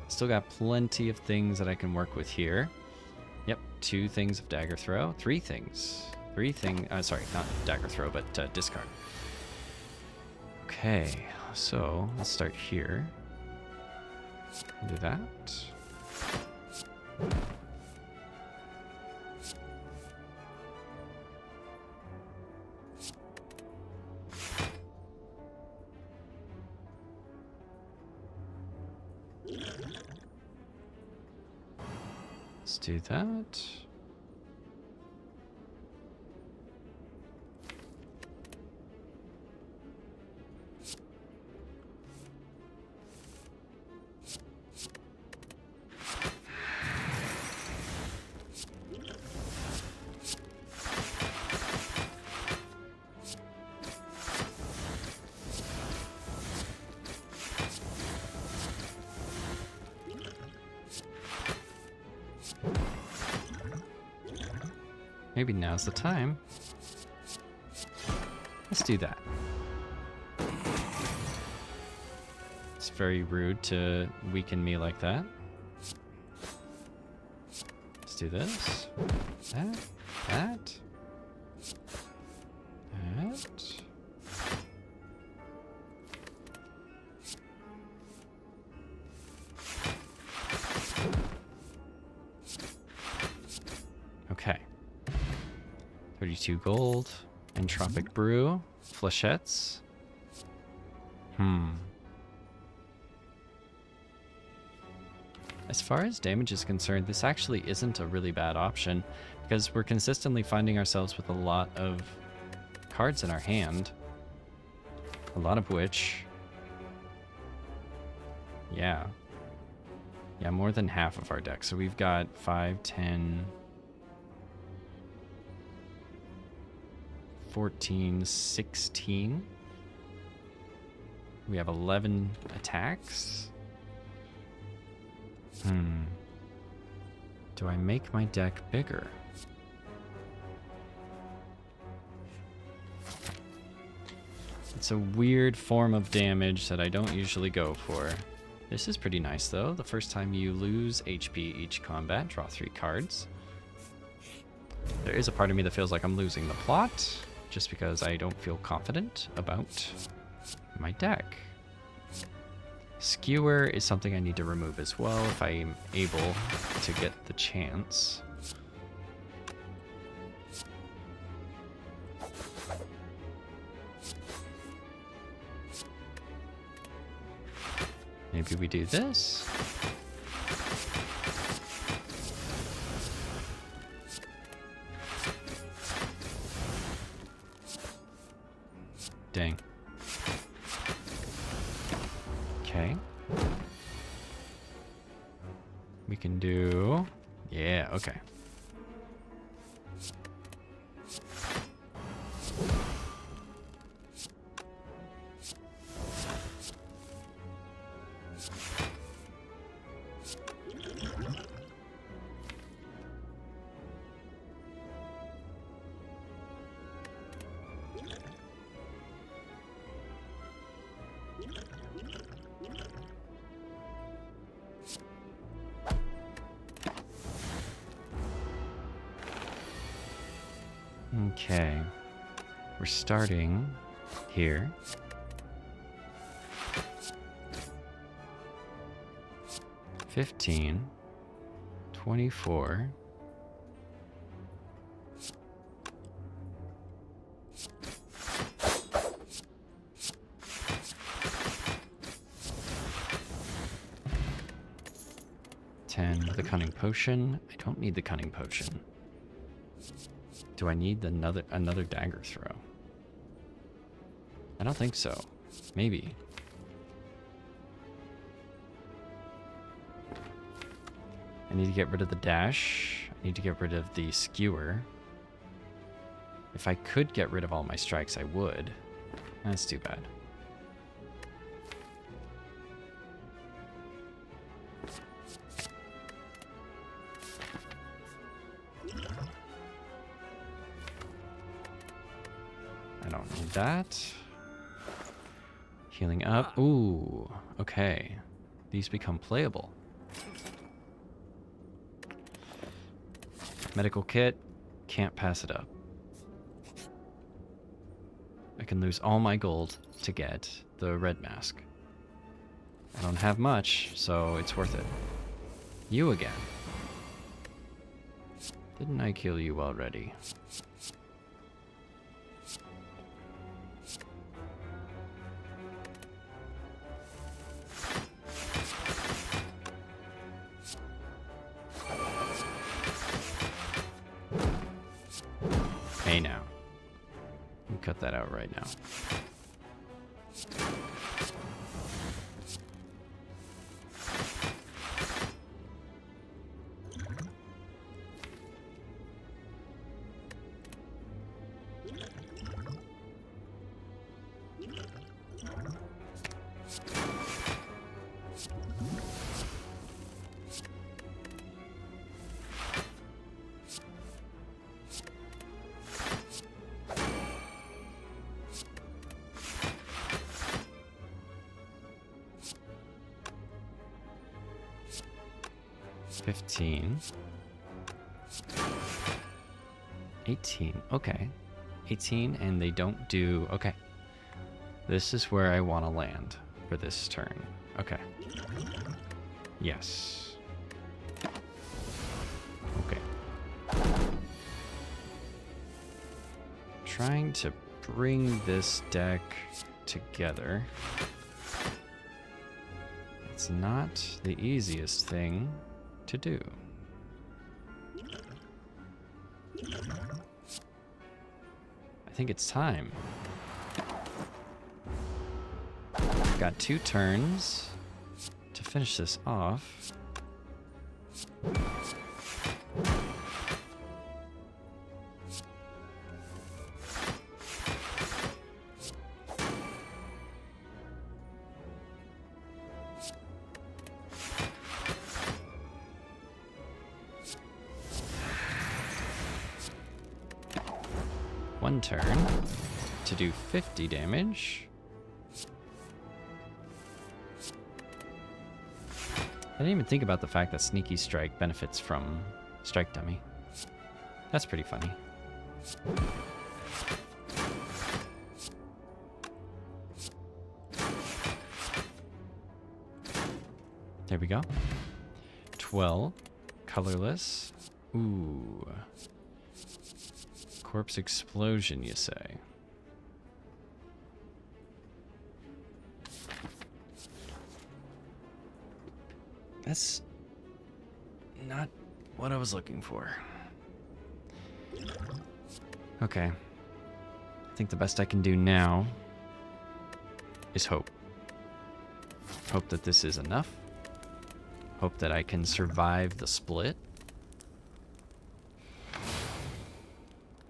Speaker 1: Still got plenty of things that I can work with here. Yep, 2 things of dagger throw. 3 things. sorry, not dagger throw, but discard. Okay, so let's start here. Do that. Let's do that. Maybe now's the time. Let's do that. It's very rude to weaken me like that. Let's do this. That. That. That. Okay. 32 gold. Entropic Brew. Flechettes. As far as damage is concerned, this actually isn't a really bad option, because we're consistently finding ourselves with a lot of cards in our hand. A lot of which... Yeah, more than half of our deck. So we've got 5, 10... 14, 16. We have 11 attacks. Do I make my deck bigger? It's a weird form of damage that I don't usually go for. This is pretty nice though. The first time you lose HP each combat, draw 3 cards. There is a part of me that feels like I'm losing the plot, just because I don't feel confident about my deck. Skewer is something I need to remove as well if I'm able to get the chance. Maybe we do this. Dang. Okay. We can do... Yeah, okay. Okay, we're starting here. $15, $24. $10, the Cunning Potion. I don't need the Cunning Potion. Do I need another dagger throw? I don't think so. Maybe. I need to get rid of the dash. I need to get rid of the skewer. If I could get rid of all my strikes, I would. That's too bad. I don't need that. Healing up. Ooh, okay. These become playable. Medical kit. Can't pass it up. can lose all my gold to get the red mask. I don't have much, so it's worth it. You again. Didn't I kill you already? Hey now. You cut that out right now. $15. 18. Okay. 18, and they don't do... Okay. This is where I want to land for this turn. Okay. Yes. Okay. Trying to bring this deck together. It's not the easiest thing to do. I think it's time. Got 2 turns to finish this off. One turn to do 50 damage. I didn't even think about the fact that Sneaky Strike benefits from Strike Dummy. That's pretty funny. There we go. 12. Colorless. Ooh. Corpse Explosion, you say? That's not what I was looking for. Okay. I think the best I can do now is hope. Hope that this is enough. Hope that I can survive the split.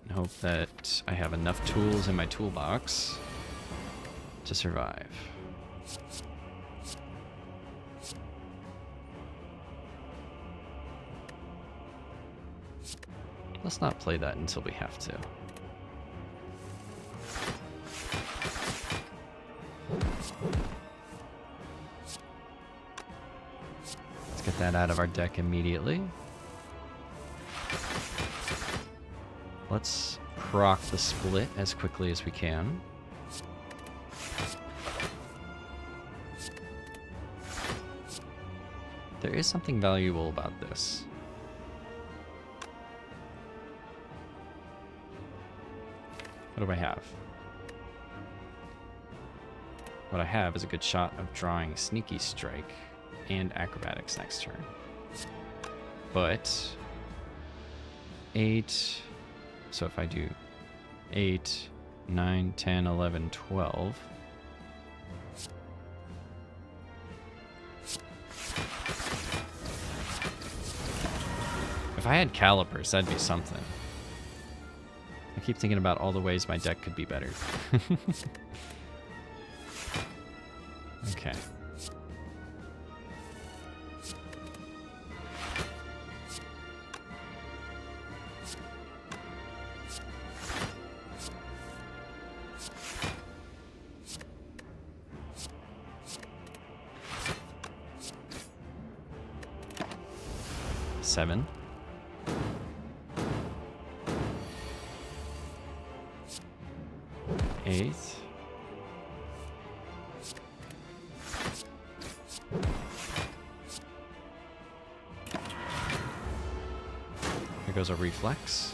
Speaker 1: And hope that I have enough tools in my toolbox to survive. Let's not play that until we have to. Let's get that out of our deck immediately. Let's proc the split as quickly as we can. There is something valuable about this. What do I have? What I have is a good shot of drawing Sneaky Strike and Acrobatics next turn. But 8, so if I do 8, 9, 10, 11, 12. If I had Calipers, that'd be something. I keep thinking about all the ways my deck could be better. Okay. Seven. 8. There goes a reflex.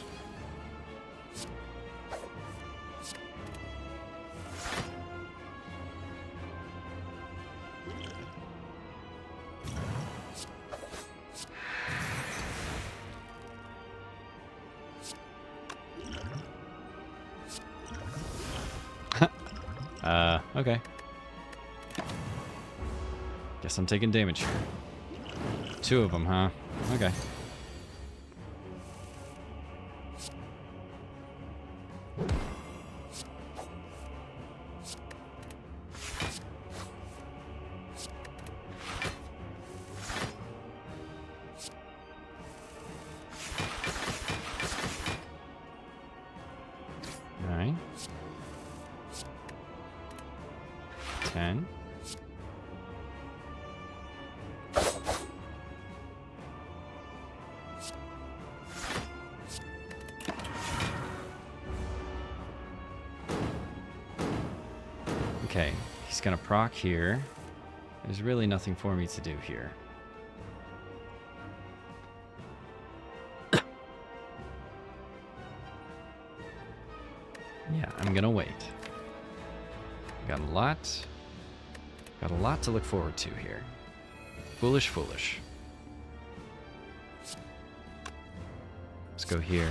Speaker 1: Okay. Guess I'm taking damage here. 2 of them, huh? Okay. Nine. 10. Okay, he's gonna proc here. There's really nothing for me to do here. Yeah, I'm gonna wait. Got a lot to look forward to here. Foolish, foolish. Let's go here.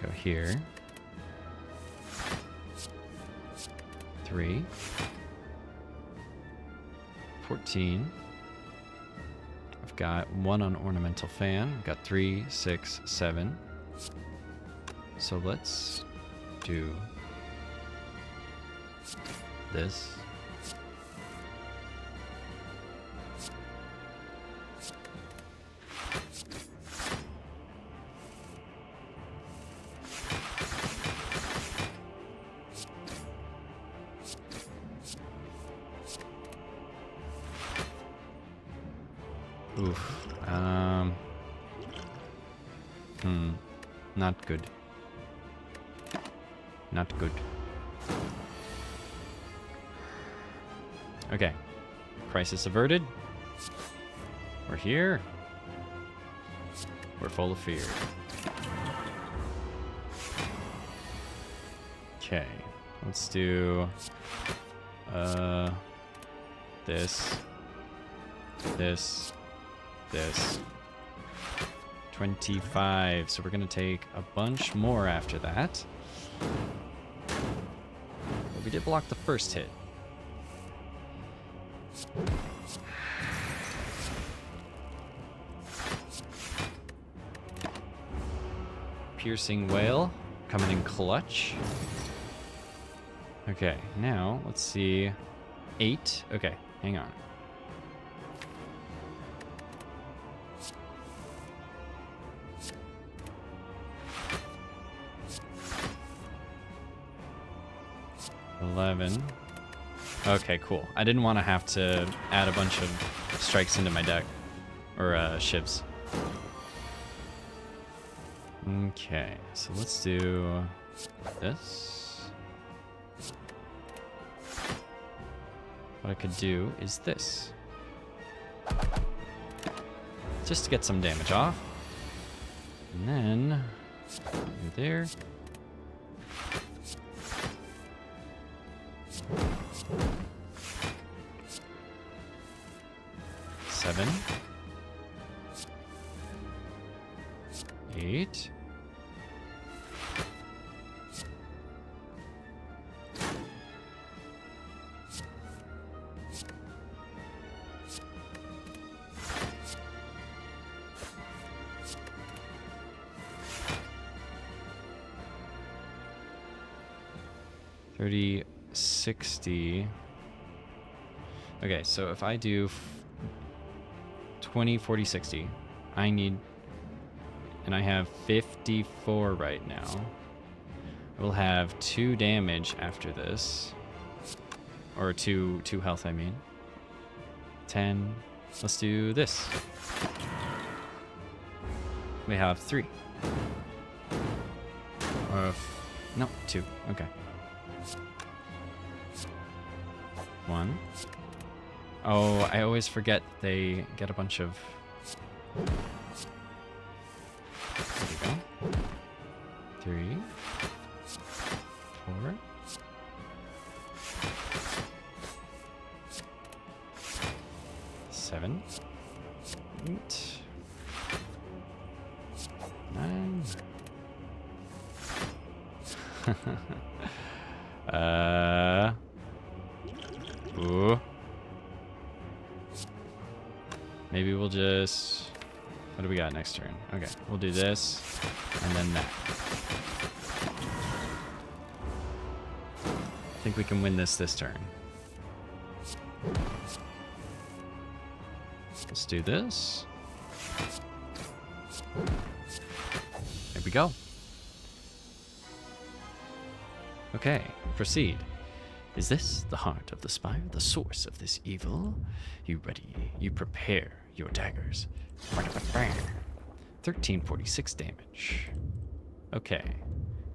Speaker 1: Go here. 3. 14. I've got 1 on ornamental fan. I've got 3, 6, 7. So let's do this. Oof. Not good. Not good. Okay. Crisis averted. We're here. We're full of fear. Okay. Let's do this. This. 25. So we're gonna take a bunch more after that. But we did block the first hit. Piercing Whale coming in clutch. Okay, now let's see. 8. Okay, hang on. Okay, cool. I didn't want to have to add a bunch of strikes into my deck. Or, shivs. Okay, so let's do this. What I could do is this. Just to get some damage off. And then, there. Seven. 8. $30, $60. Okay, so if I do 20, 40, 60, I need, and I have 54 right now. I will have 2 damage after this, or 2 health, I mean. 10. Let's do this. We have 3. No, 2. Okay. One. Oh, I always forget they get a bunch of... There we go. 3, 4. Seven. 8. 9. Ooh. Maybe we'll just... What do we got next turn? Okay, we'll do this, and then that. I think we can win this turn. Let's do this. There we go. Okay, proceed. Is this the heart of the spire, the source of this evil? You ready? You prepare your daggers. 1346 damage. Okay.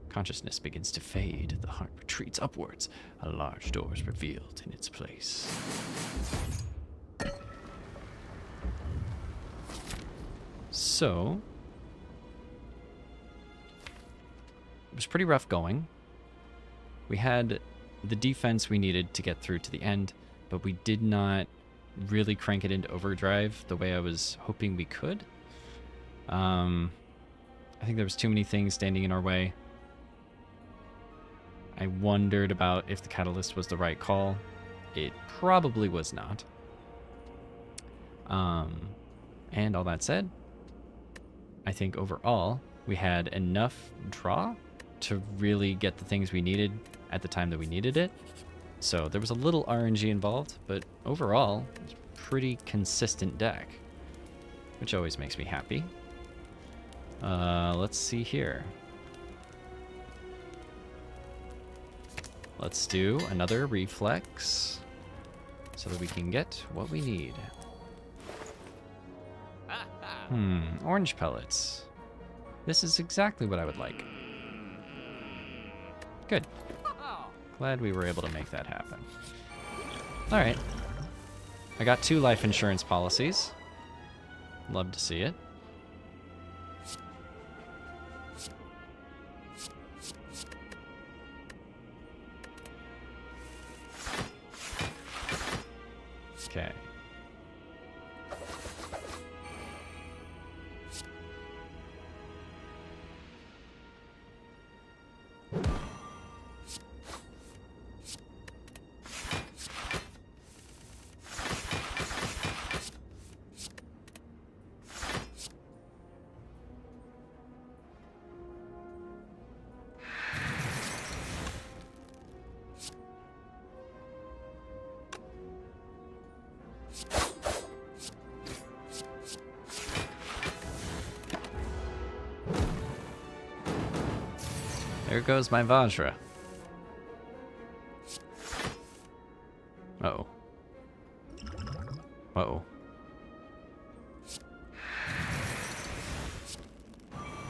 Speaker 1: Consciousness begins to fade. The heart retreats upwards. A large door is revealed in its place. So, it was pretty rough going. We had the defense we needed to get through to the end, but we did not really crank it into overdrive the way I was hoping we could. I think there was too many things standing in our way. I wondered about if the catalyst was the right call. It probably was not. And all that said, I think overall we had enough draw to really get the things we needed at the time that we needed it. So there was a little RNG involved, but overall, it's a pretty consistent deck, which always makes me happy. Let's see here. Let's do another reflex so that we can get what we need. Orange pellets. This is exactly what I would like. Good. Glad we were able to make that happen. Alright. I got 2 life insurance policies. Love to see it. Okay. There goes my Vajra. Uh-oh. Uh-oh.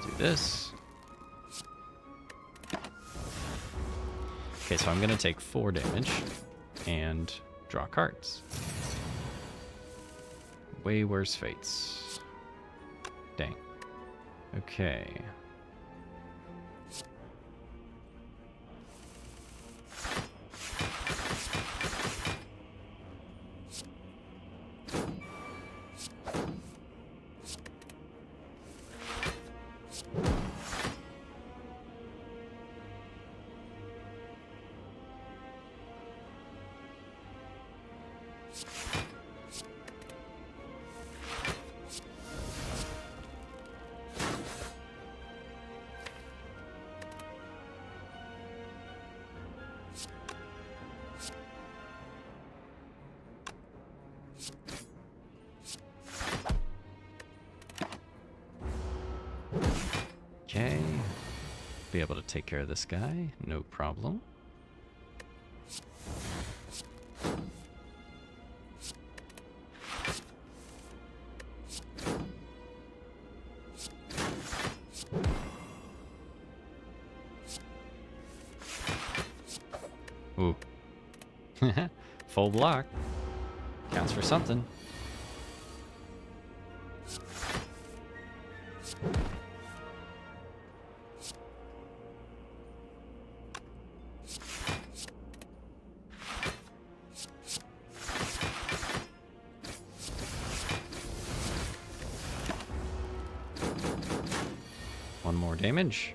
Speaker 1: Do this. Okay, so I'm gonna take 4 damage and draw cards. Way worse fates. Dang. Okay. Okay. Be able to take care of this guy, no problem. Ooh. full block. Counts for something. One more damage.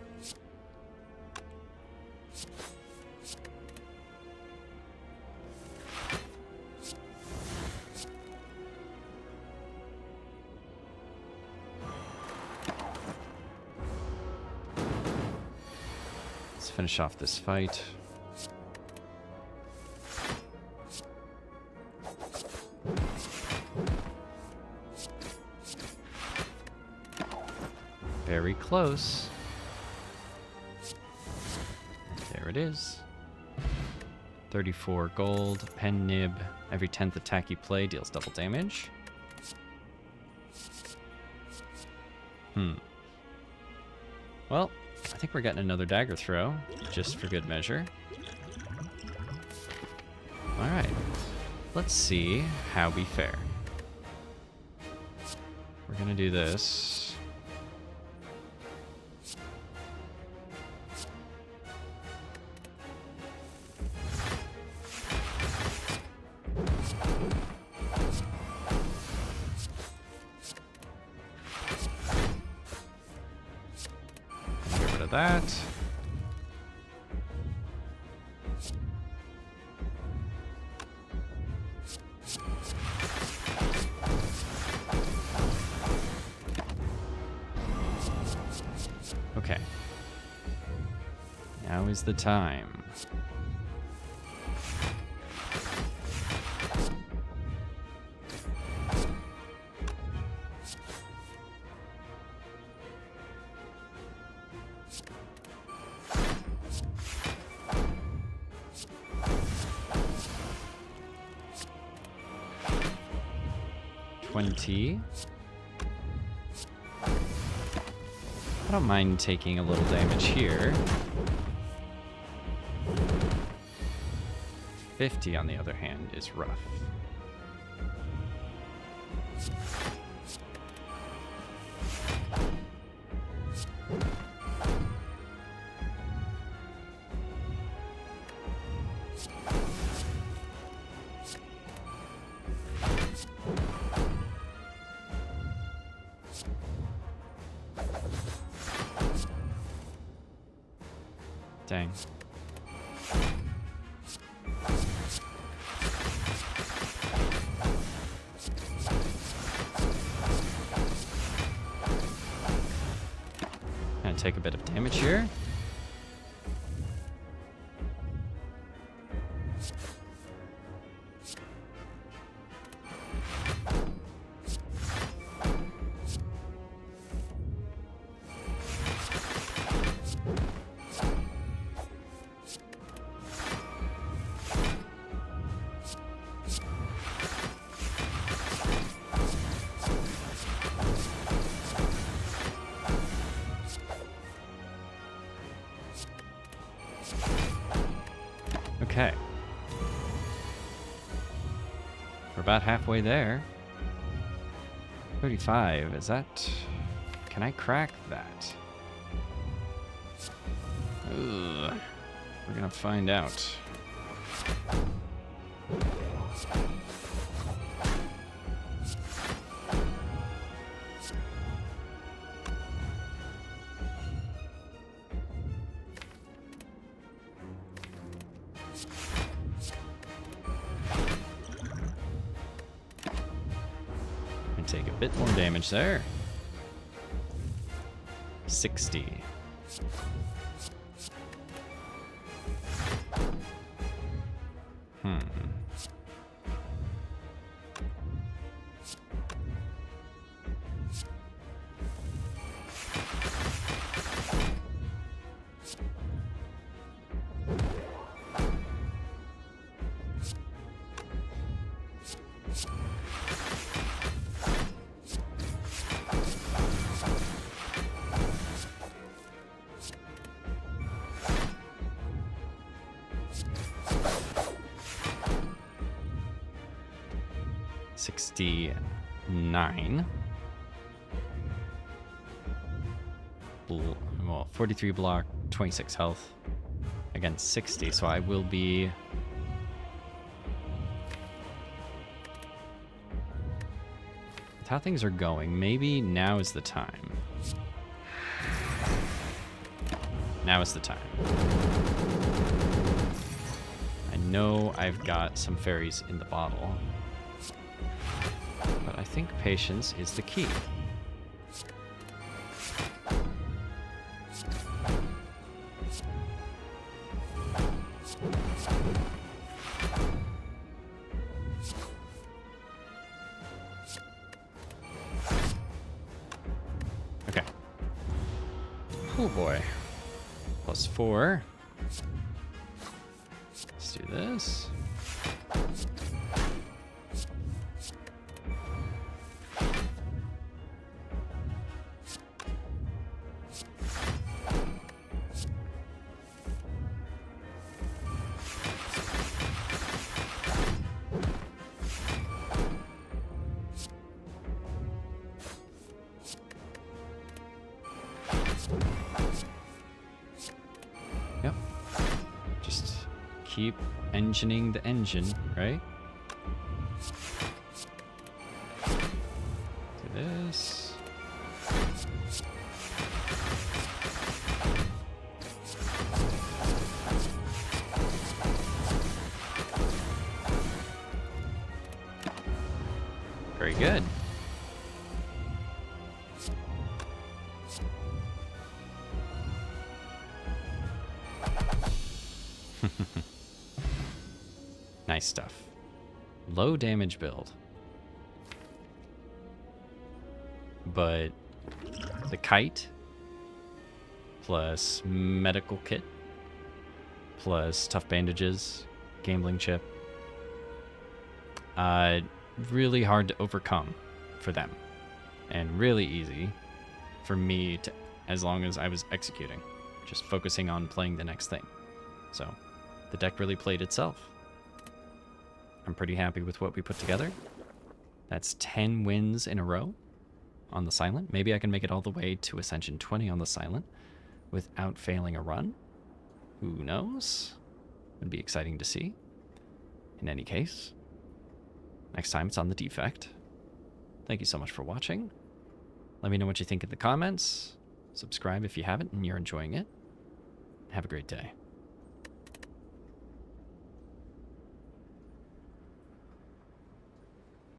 Speaker 1: Let's finish off this fight. Very close. There it is. 34 gold, pen nib. Every 10th attack you play deals double damage. Well, I think we're getting another dagger throw, just for good measure. Alright, let's see how we fare. We're gonna do this. Get rid of that. Okay. Now is the time. I don't mind taking a little damage here. 50, on the other hand, is rough. Dang. Gonna take a bit of damage here. Okay. We're about halfway there. 35, is that... Can I crack that? Ugh. We're gonna find out. Take a bit more damage there. 60. 69. Well, 43 block, 26 health against 60, so I will be... With how things are going, maybe now is the time. Now is the time. I know I've got some fairies in the bottle, but I think patience is the key. Okay. Oh boy. +4. Let's do this. Yep. Just keep engineing the engine, right? Do this. Very good. Nice stuff. Low damage build. But the kite plus medical kit plus tough bandages, gambling chip. Really hard to overcome for them. And really easy for me to, as long as I was executing. Just focusing on playing the next thing. So the deck really played itself. I'm pretty happy with what we put together. That's 10 wins in a row on the Silent. Maybe I can make it all the way to Ascension 20 on the Silent without failing a run. Who knows? Would be exciting to see. In any case, next time it's on the Defect. Thank you so much for watching. Let me know what you think in the comments. Subscribe if you haven't and you're enjoying it. Have a great day.